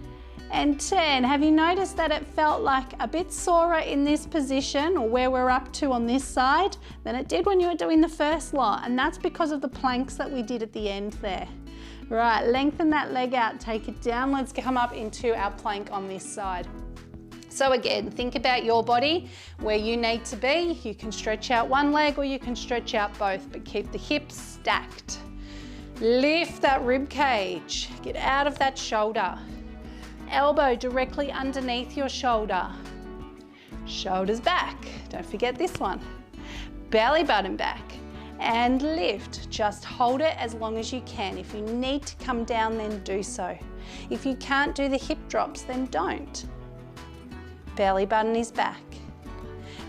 B: and 10. Have you noticed that it felt like a bit sorer in this position, or where we're up to on this side, than it did when you were doing the first lot? And that's because of the planks that we did at the end there. Right, lengthen that leg out, take it down. Let's come up into our plank on this side. So again, think about your body, where you need to be. You can stretch out one leg or you can stretch out both, but keep the hips stacked. Lift that rib cage, get out of that shoulder. Elbow directly underneath your shoulder. Shoulders back, don't forget this one. Belly button back and lift. Just hold it as long as you can. If you need to come down, then do so. If you can't do the hip drops, then don't. Belly button is back.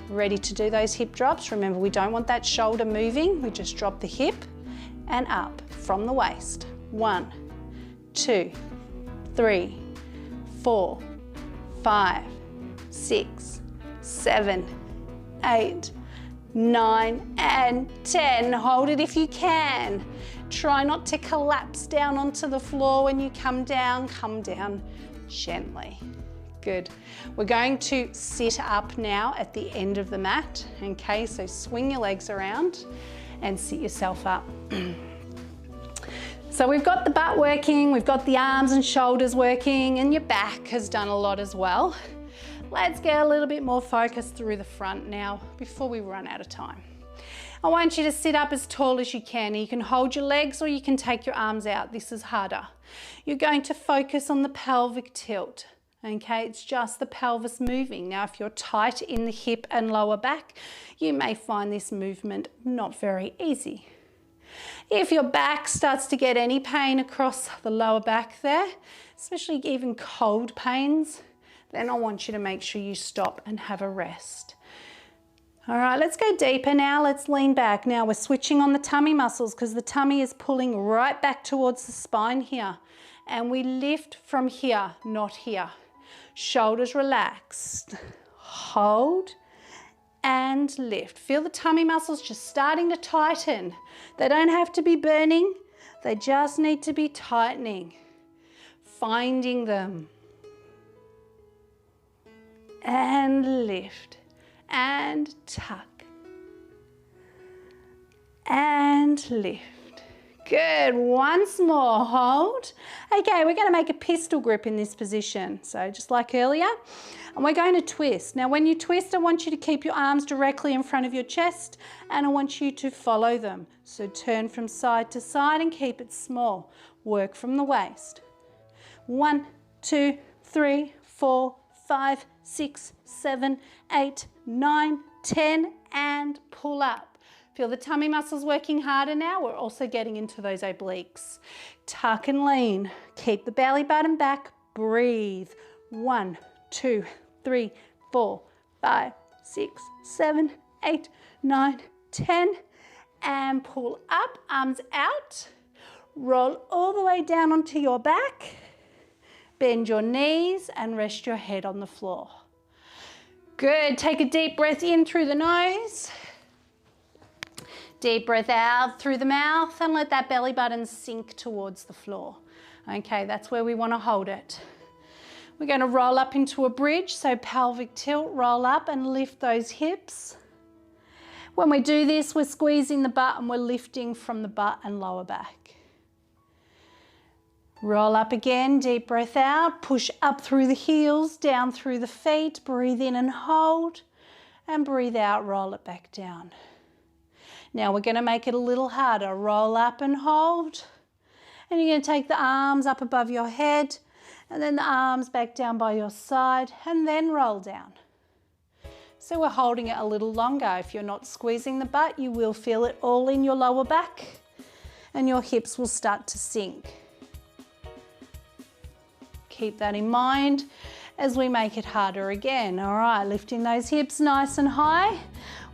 B: Ready to do those hip drops. Remember, we don't want that shoulder moving. We just drop the hip and up from the waist. 1, 2, 3, 4, 5, 6, 7, 8, 9, and 10. Hold it if you can. Try not to collapse down onto the floor when you come down gently. Good. We're going to sit up now at the end of the mat. Okay, so swing your legs around and sit yourself up.
A: So we've got the butt working, we've got the arms and shoulders working, and your back has done a lot as well. Let's get a little bit more focused through the front now before we run out of time. I want you to sit up as tall as you can. You can hold your legs or you can take your arms out. This is harder. You're going to focus on the pelvic tilt. Okay, it's just the pelvis moving. Now, if you're tight in the hip and lower back, you may find this movement not very easy. If your back starts to get any pain across the lower back there, especially even cold pains, then I want you to make sure you stop and have a rest. All right, let's go deeper now. Let's lean back. Now we're switching on the tummy muscles because the tummy is pulling right back towards the spine here. And we lift from here, not here. Shoulders relaxed. Hold and lift. Feel the tummy muscles just starting to tighten. They don't have to be burning. They just need to be tightening. Finding them. And lift. And tuck. And lift. Good, once more, hold. Okay, we're going to make a pistol grip in this position. So just like earlier, and we're going to twist. Now when you twist, I want you to keep your arms directly in front of your chest and I want you to follow them. So turn from side to side and keep it small. Work from the waist. 1, 2, 3, 4, 5, 6, 7, 8, 9, 10, and pull up. Feel the tummy muscles working harder now. We're also getting into those obliques. Tuck and lean. Keep the belly button back. Breathe. 1, 2, 3, 4, 5, 6, 7, 8, 9, 10, and pull up, arms out. Roll all the way down onto your back. Bend your knees and rest your head on the floor. Good, take a deep breath in through the nose. Deep breath out through the mouth and let that belly button sink towards the floor. Okay, that's where we want to hold it. We're going to roll up into a bridge, so pelvic tilt, roll up and lift those hips. When we do this, we're squeezing the butt and we're lifting from the butt and lower back. Roll up again, deep breath out, push up through the heels, down through the feet, breathe in and hold, and breathe out, roll it back down. Now we're going to make it a little harder. Roll up and hold, and you're going to take the arms up above your head, and then the arms back down by your side, and then roll down. So we're holding it a little longer. If you're not squeezing the butt, you will feel it all in your lower back, and your hips will start to sink. Keep that in mind as we make it harder again. All right, lifting those hips nice and high.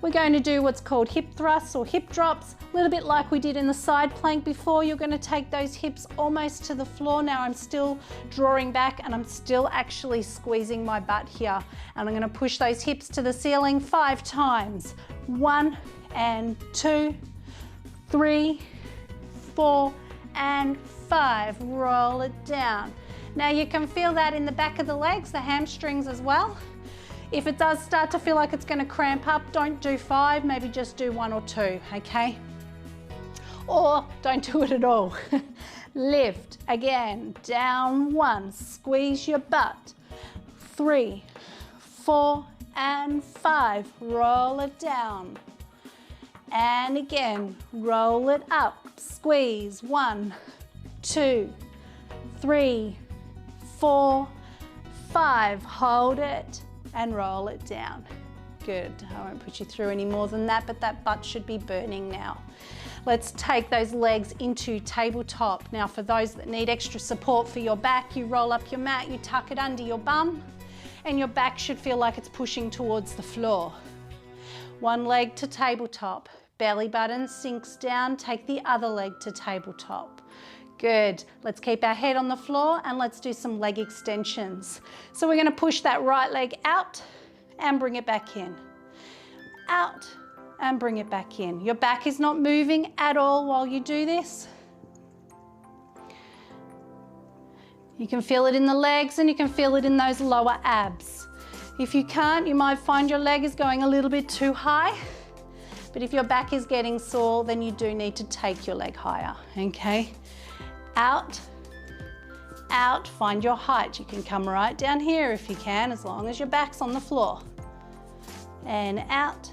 A: We're going to do what's called hip thrusts or hip drops, a little bit like we did in the side plank before. You're going to take those hips almost to the floor. Now I'm still drawing back and I'm still actually squeezing my butt here. And I'm going to push those hips to the ceiling 5 times. 1 and 2, 3, 4, and 5. Roll it down. Now you can feel that in the back of the legs, the hamstrings as well. If it does start to feel like it's going to cramp up, don't do 5, maybe just do 1 or 2, okay? Or don't do it at all. Lift again, down 1, squeeze your butt. 3, 4, and 5, roll it down. And again, roll it up, squeeze. 1, 2, 3, 4, 5, hold it and roll it down. Good, I won't put you through any more than that, but that butt should be burning now. Let's take those legs into tabletop. Now for those that need extra support for your back, you roll up your mat, you tuck it under your bum, and your back should feel like it's pushing towards the floor. One leg to tabletop, belly button sinks down, take the other leg to tabletop. Good, let's keep our head on the floor and let's do some leg extensions. So we're going to push that right leg out and bring it back in. Out and bring it back in. Your back is not moving at all while you do this. You can feel it in the legs and you can feel it in those lower abs. If you can't, you might find your leg is going a little bit too high. But if your back is getting sore, then you do need to take your leg higher, okay?
B: out, out, find your height. You can come right down here if you can, as long as your back's on the floor. And out,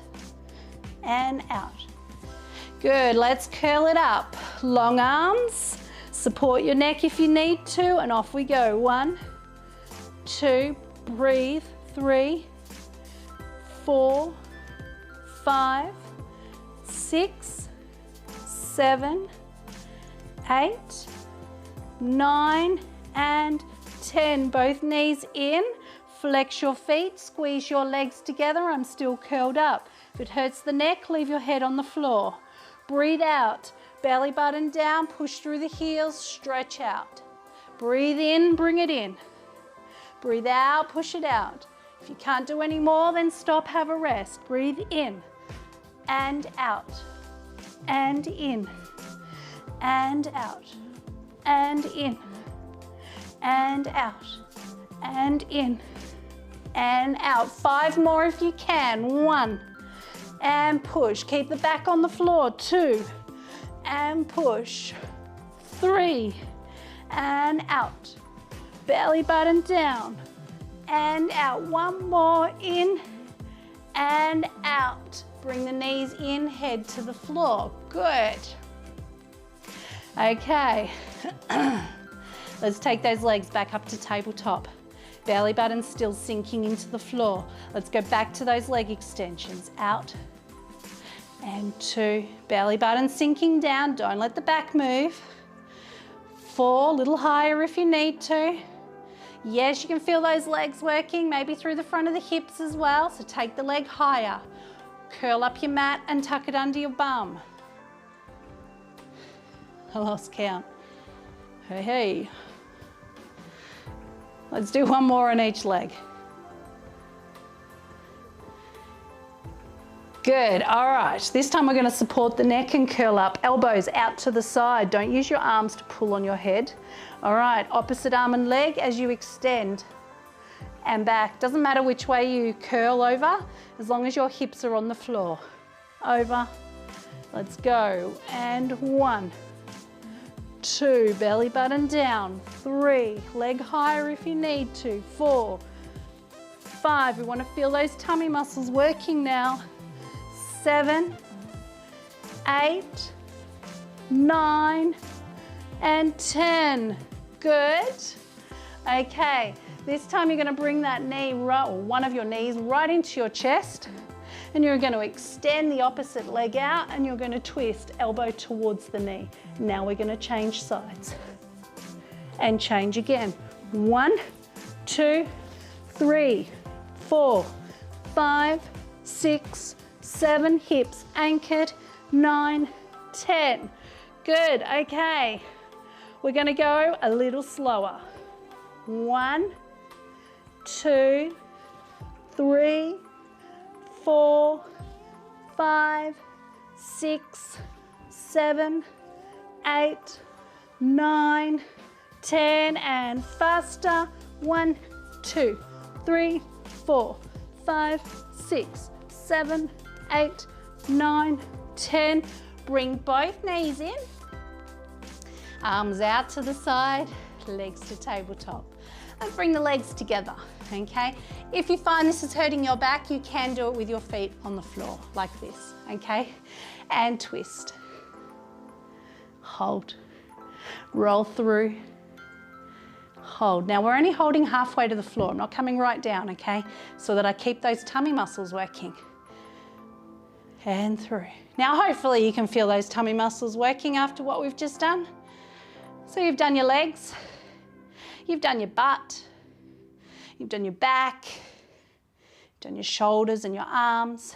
B: and out. Good, let's curl it up. Long arms, support your neck if you need to, and off we go. 1, 2, breathe, 3, 4, 5, 6, 7, 8, 9, and 10. Both knees in, flex your feet, squeeze your legs together. I'm still curled up. If it hurts the neck, leave your head on the floor. Breathe out, belly button down, push through the heels, stretch out. Breathe in, bring it in. Breathe out, push it out. If you can't do any more, then stop, have a rest. Breathe in and out, and in, and out, and in, and out, and in, and out. 5 more if you can. 1, and push. Keep the back on the floor. 2, and push. 3, and out. Belly button down, and out. 1 more, in and out. Bring the knees in, head to the floor. Good. Okay, let's take those legs back up to tabletop. Belly button still sinking into the floor. Let's go back to those leg extensions. Out and 2. Belly button sinking down. Don't let the back move. 4, a little higher if you need to. Yes, you can feel those legs working, maybe through the front of the hips as well. So take the leg higher. Curl up your mat and tuck it under your bum. I lost count. Hey, hey. Let's do 1 more on each leg. Good, all right. This time we're gonna support the neck and curl up. Elbows out to the side. Don't use your arms to pull on your head. All right, opposite arm and leg as you extend and back. Doesn't matter which way you curl over, as long as your hips are on the floor. Over, let's go. And 1, 2, belly button down. 3, leg higher if you need to. 4, 5, we want to feel those tummy muscles working now. 7, 8, 9, and 10. Good. Okay, this time you're going to bring that knee, right, or one of your knees, right into your chest, and you're going to extend the opposite leg out, and you're going to twist elbow towards the knee. Now we're going to change sides and change again. 1, 2, 3, 4, 5, 6, 7, hips anchored, 9, 10. Good, okay. We're gonna go a little slower. 1, 2, 3, 4, 5, 6, 7, 8, 9, 10, and faster. 1, 2, 3, 4, 5, 6, 7, 8, 9, 10. Bring both knees in, arms out to the side, legs to tabletop. And bring the legs together, okay? If you find this is hurting your back, you can do it with your feet on the floor, like this, okay? And twist. Hold. Roll through. Hold. Now we're only holding halfway to the floor. I'm not coming right down, okay? So that I keep those tummy muscles working. And through. Now hopefully you can feel those tummy muscles working after what we've just done. So you've done your legs, you've done your butt, you've done your back, you've done your shoulders and your arms.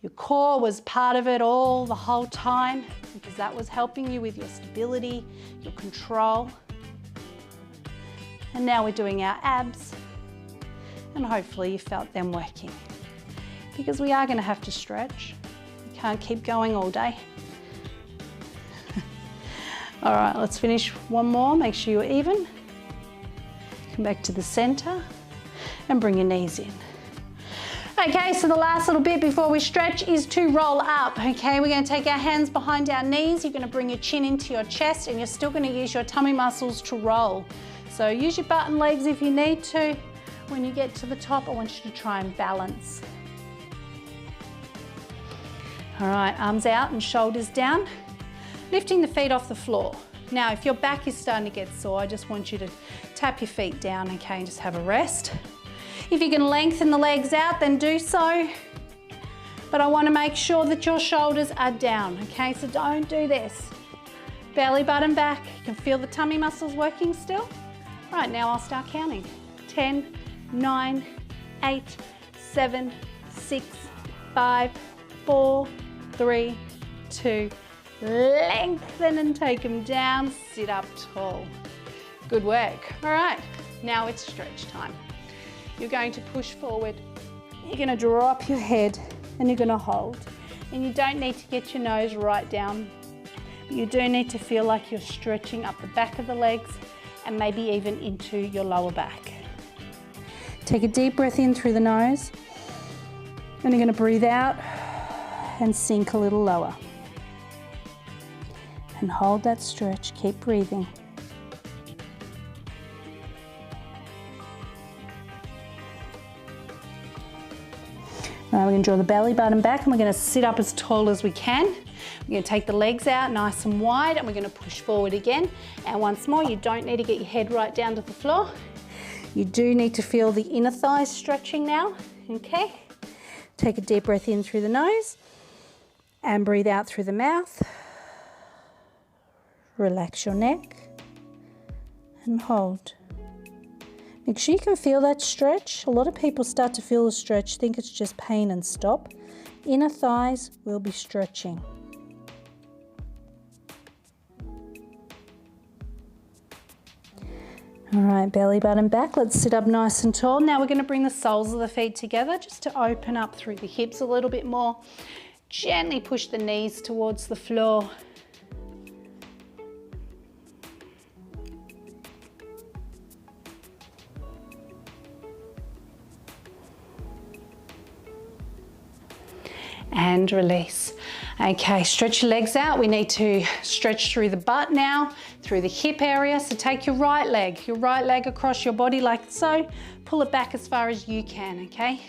B: Your core was part of it all the whole time because that was helping you with your stability, your control. And now we're doing our abs, and hopefully you felt them working. Because we are going to have to stretch. We can't keep going all day. All right, let's finish 1 more. Make sure you're even. Come back to the center and bring your knees in.
A: Okay, so the last little bit before we stretch is to roll up. Okay, we're going to take our hands behind our knees. You're going to bring your chin into your chest, and you're still going to use your tummy muscles to roll. So use your button legs if you need to. When you get to the top, I want you to try and balance. All right, arms out and shoulders down. Lifting the feet off the floor. Now, if your back is starting to get sore, I just want you to tap your feet down, okay, and just have a rest. If you can lengthen the legs out, then do so. But I want to make sure that your shoulders are down, okay? So don't do this. Belly button back. You can feel the tummy muscles working still. All right, now I'll start counting. 10, 9, 8, 7, 6, 5, 4, 3, 2. Lengthen and take them down. Sit up tall. Good work. All right, now it's stretch time. You're going to push forward. You're going to drop your head and you're going to hold. And you don't need to get your nose right down. You do need to feel like you're stretching up the back of the legs and maybe even into your lower back. Take a deep breath in through the nose. And you're going to breathe out and sink a little lower. And hold that stretch. Keep breathing. Now we're going to draw the belly button back and we're going to sit up as tall as we can. We're going to take the legs out nice and wide and we're going to push forward again. And once more, you don't need to get your head right down to the floor. You do need to feel the inner thighs stretching now, okay? Take a deep breath in through the nose and breathe out through the mouth. Relax your neck and hold. Make sure you can feel that stretch. A lot of people start to feel the stretch, think it's just pain and stop. Inner thighs will be stretching. All right, belly button back. Let's sit up nice and tall. Now we're going to bring the soles of the feet together just to open up through the hips a little bit more. Gently push the knees towards the floor. And release. Okay, stretch your legs out. We need to stretch through the butt now, through the hip area. So take your right leg across your body like so. Pull it back as far as you can, okay?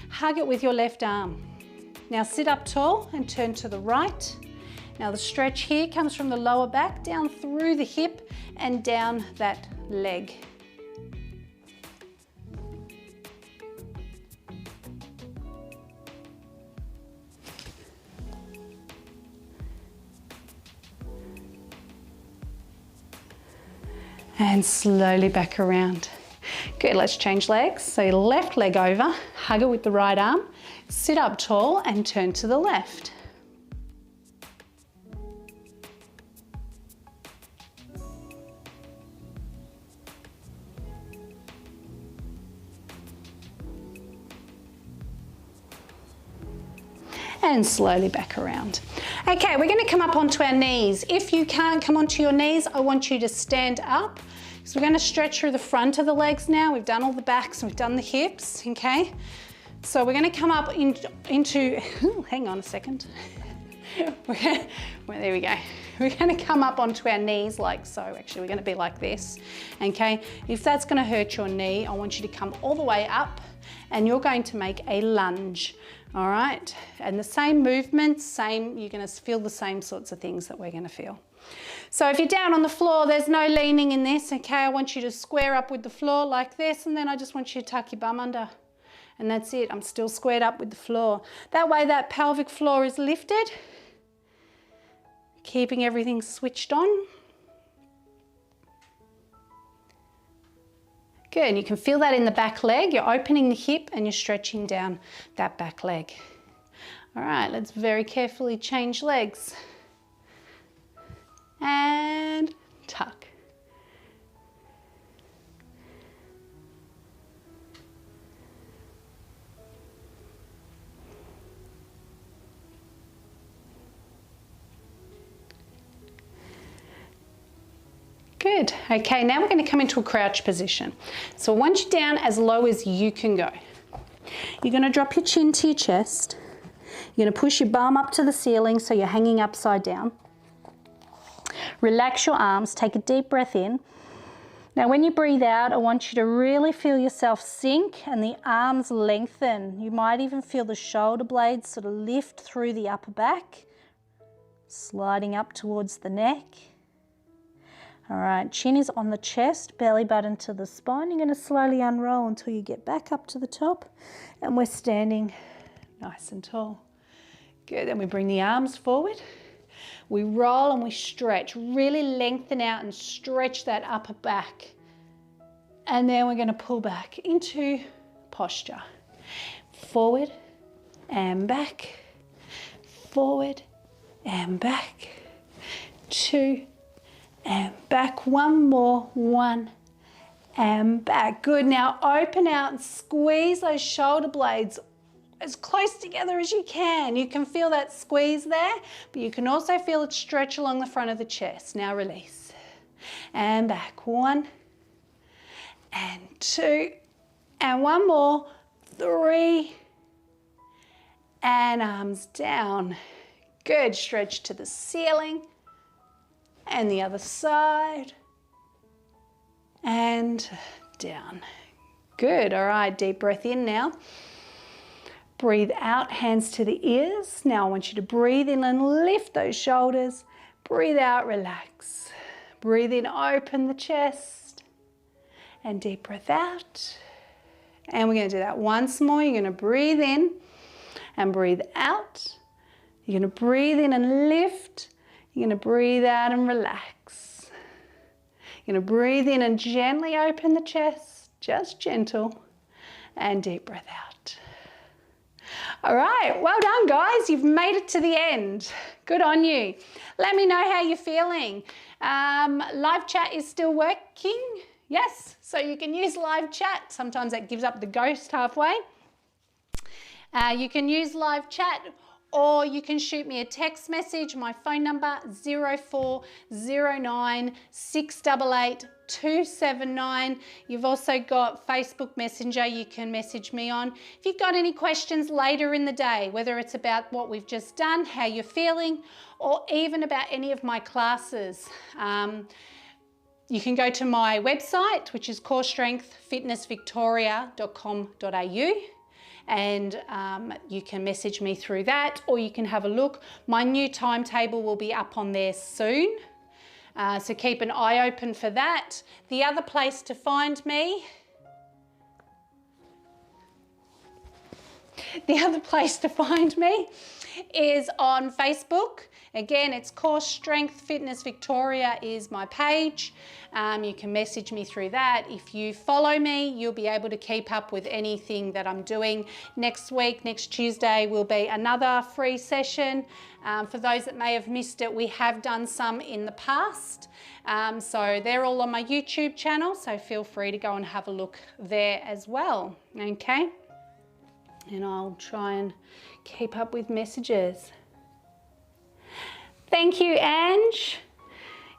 A: Hug it with your left arm. Now sit up tall and turn to the right. Now the stretch here comes from the lower back down through the hip and down that leg. And slowly back around. Good, let's change legs. So left leg over, hug it with the right arm, sit up tall and turn to the left. And slowly back around. Okay, we're going to come up onto our knees. If you can't come onto your knees, I want you to stand up. So we're going to stretch through the front of the legs now. We've done all the backs and we've done the hips, okay? So we're going to come up into hang on a second. There we go. We're going to come up onto our knees like so. Actually, we're going to be like this, okay? If that's going to hurt your knee, I want you to come all the way up and you're going to make a lunge. All right, and the same movements, you're going to feel the same sorts of things that we're going to feel. So if you're down on the floor, there's no leaning in this, okay? I want you to square up with the floor like this, and then I just want you to tuck your bum under. And that's it, I'm still squared up with the floor. That way that pelvic floor is lifted, keeping everything switched on. Good, and you can feel that in the back leg. You're opening the hip and you're stretching down that back leg. All right, let's very carefully change legs. And tuck. Good, okay, now we're going to come into a crouch position. So I want you down as low as you can go.
B: You're going to drop your chin to your chest. You're going to push your bum up to the ceiling so you're hanging upside down. Relax your arms, take a deep breath in. Now when you breathe out, I want you to really feel yourself sink and the arms lengthen. You might even feel the shoulder blades sort of lift through the upper back, sliding up towards the neck. All right, chin is on the chest, belly button to the spine. You're going to slowly unroll until you get back up to the top, and we're standing nice and tall. Good, then we bring the arms forward. We roll and we stretch, really lengthen out and stretch that upper back. And then we're going to pull back into posture. Forward and back, forward and back, 2 and back, 1 more, 1 and back. Good, now open out and squeeze those shoulder blades as close together as you can. You can feel that squeeze there, but you can also feel it stretch along the front of the chest. Now release. And back. 1 and 2 and 1 more. 3 and arms down. Good. Stretch to the ceiling. And the other side. And down. Good. All right. Deep breath in now. Breathe out, hands to the ears. Now I want you to breathe in and lift those shoulders. Breathe out, relax. Breathe in, open the chest. And deep breath out. And we're going to do that once more. You're going to breathe in and breathe out. You're going to breathe in and lift. You're going to breathe out and relax. You're going to breathe in and gently open the chest, just gentle. And deep breath out. All right, well done guys, you've made it to the end. Good on you. Let me know how you're feeling. Live chat is still working, yes, so you can use live chat. Sometimes that gives up the ghost halfway. You can use live chat, or you can shoot me a text message. My phone number 0409 688 279. You've also got Facebook Messenger you can message me on. If you've got any questions later in the day, whether it's about what we've just done, how you're feeling, or even about any of my classes, you can go to my website, which is corestrengthfitnessvictoria.com.au. and you can message me through that, or you can have a look. My new timetable will be up on there soon, so keep an eye open for that. The other place to find me, is on Facebook. Again, it's Core Strength Fitness Victoria is my page. You can message me through that. If you follow me, you'll be able to keep up with anything that I'm doing. Next week, next Tuesday, will be another free session. For those that may have missed it, we have done some in the past. So they're all on my YouTube channel, so feel free to go and have a look there as well, okay? And I'll try and keep up with messages. Thank you, Ange.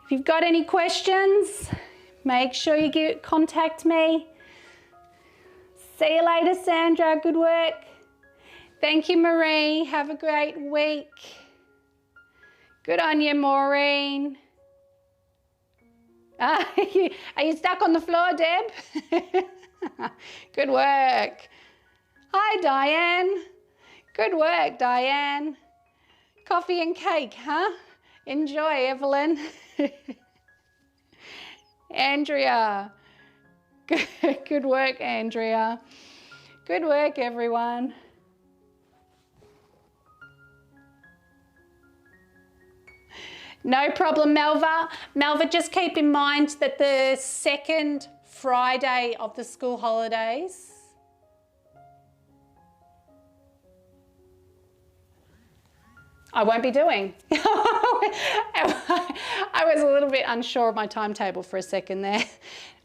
B: If you've got any questions, make sure you contact me. See you later, Sandra. Good work. Thank you, Marie. Have a great week. Good on you, Maureen. Are you stuck on the floor, Deb? Good work. Hi, Diane. Good work, Diane. Coffee and cake, huh? Enjoy, Evelyn. Andrea. Good work, Andrea. Good work, everyone. No problem, Melva. Melva, just keep in mind that the second Friday of the school holidays, I won't be doing. I was a little bit unsure of my timetable for a second there.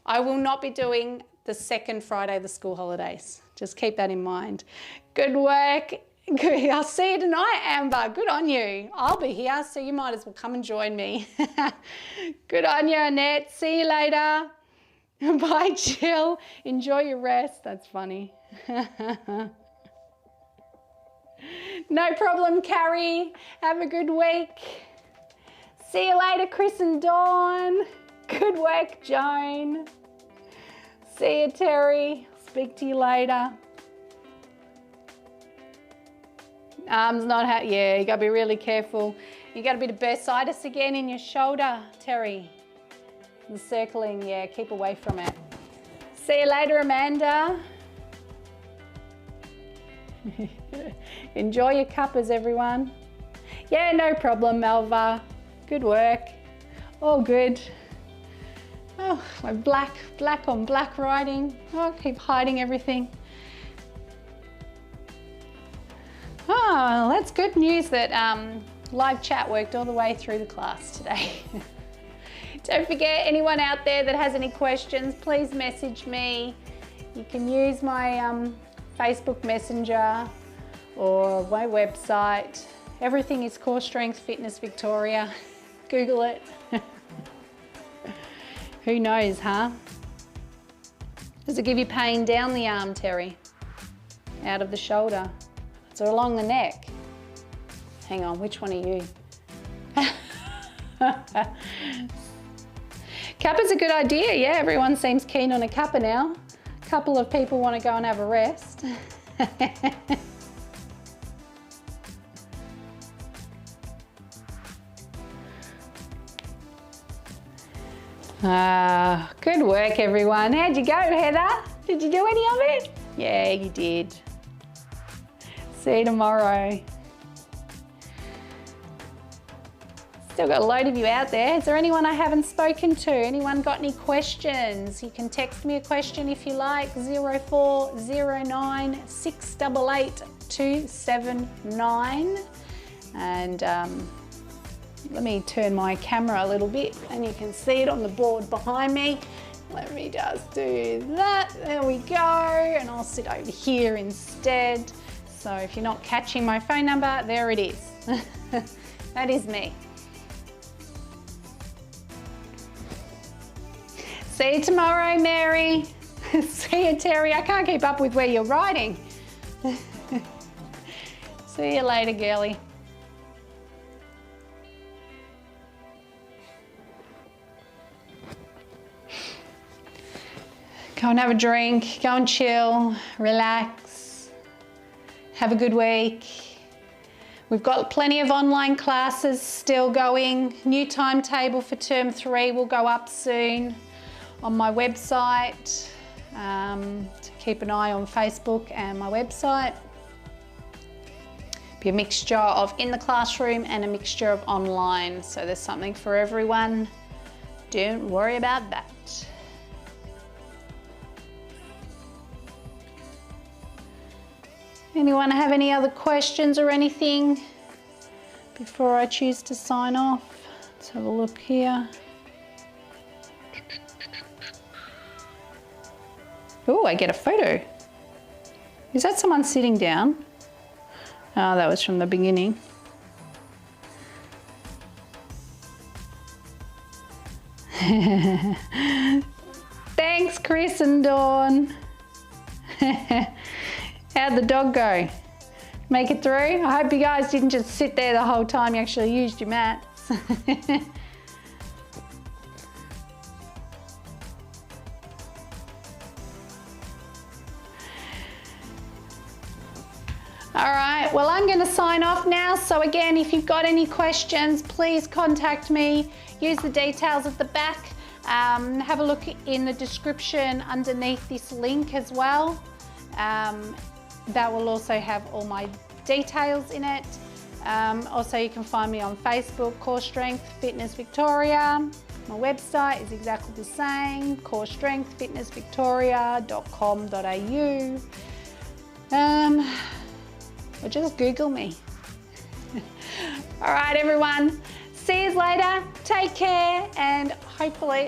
B: I will not be doing the second Friday of the school holidays. Just keep that in mind. Good work. Good. I'll see you tonight, Amber. Good on you. I'll be here, so you might as well come and join me. Good on you, Annette. See you later. Bye, Jill. Enjoy your rest. That's funny.
A: No problem, Carrie. Have a good week. See you later, Chris and Dawn. Good work, Joan. See you, Terry. Speak to you later. Arms not yeah, you gotta be really careful. You got a bit of bursitis again in your shoulder, Terry. The circling, yeah, keep away from it. See you later, Amanda. Enjoy your cuppas, everyone. Yeah, no problem, Melva. Good work. All good. Oh, my black on black writing. Oh, I keep hiding everything. Oh, that's good news that live chat worked all the way through the class today. Don't forget, anyone out there that has any questions, please message me. You can use my Facebook Messenger or my website. Everything is Core Strength Fitness Victoria. Google it. Who knows, huh? Does it give you pain down the arm, Terry? Out of the shoulder? Is it along the neck? Hang on, which one are you? Kappa's a good idea, yeah, everyone seems keen on a kappa now. A couple of people want to go and have a rest. Good work, everyone. How'd you go, Heather? Did you do any of it? Yeah, you did. See you tomorrow. Still got a load of you out there. Is there anyone I haven't spoken to? Anyone got any questions? You can text me a question if you like, 0409 688 279. And let me turn my camera a little bit and you can see it on the board behind me. Let me just do that. There we go. And I'll sit over here instead. So if you're not catching my phone number, there it is. That is me. See you tomorrow, Mary. See you, Terry. I can't keep up with where you're writing. See you later, girlie. Go and have a drink, go and chill, relax, have a good week. We've got plenty of online classes still going. New timetable for term 3 will go up soon on my website. To keep an eye on Facebook and my website. Be a mixture of in the classroom and a mixture of online. So there's something for everyone. Don't worry about that. Anyone have any other questions or anything before I choose to sign off? Let's have a look here. Oh, I get a photo. Is that someone sitting down? Oh, that was from the beginning. Thanks, Chris and Dawn. How'd the dog go? Make it through? I hope you guys didn't just sit there the whole time, you actually used your mats. All right, well, I'm going to sign off now. So again, if you've got any questions, please contact me. Use the details at the back. Have a look in the description underneath this link as well. That will also have all my details in it. Also, you can find me on Facebook, Core Strength Fitness Victoria. My website is exactly the same, corestrengthfitnessvictoria.com.au. Or just Google me. All right, everyone. See you later. Take care, and hopefully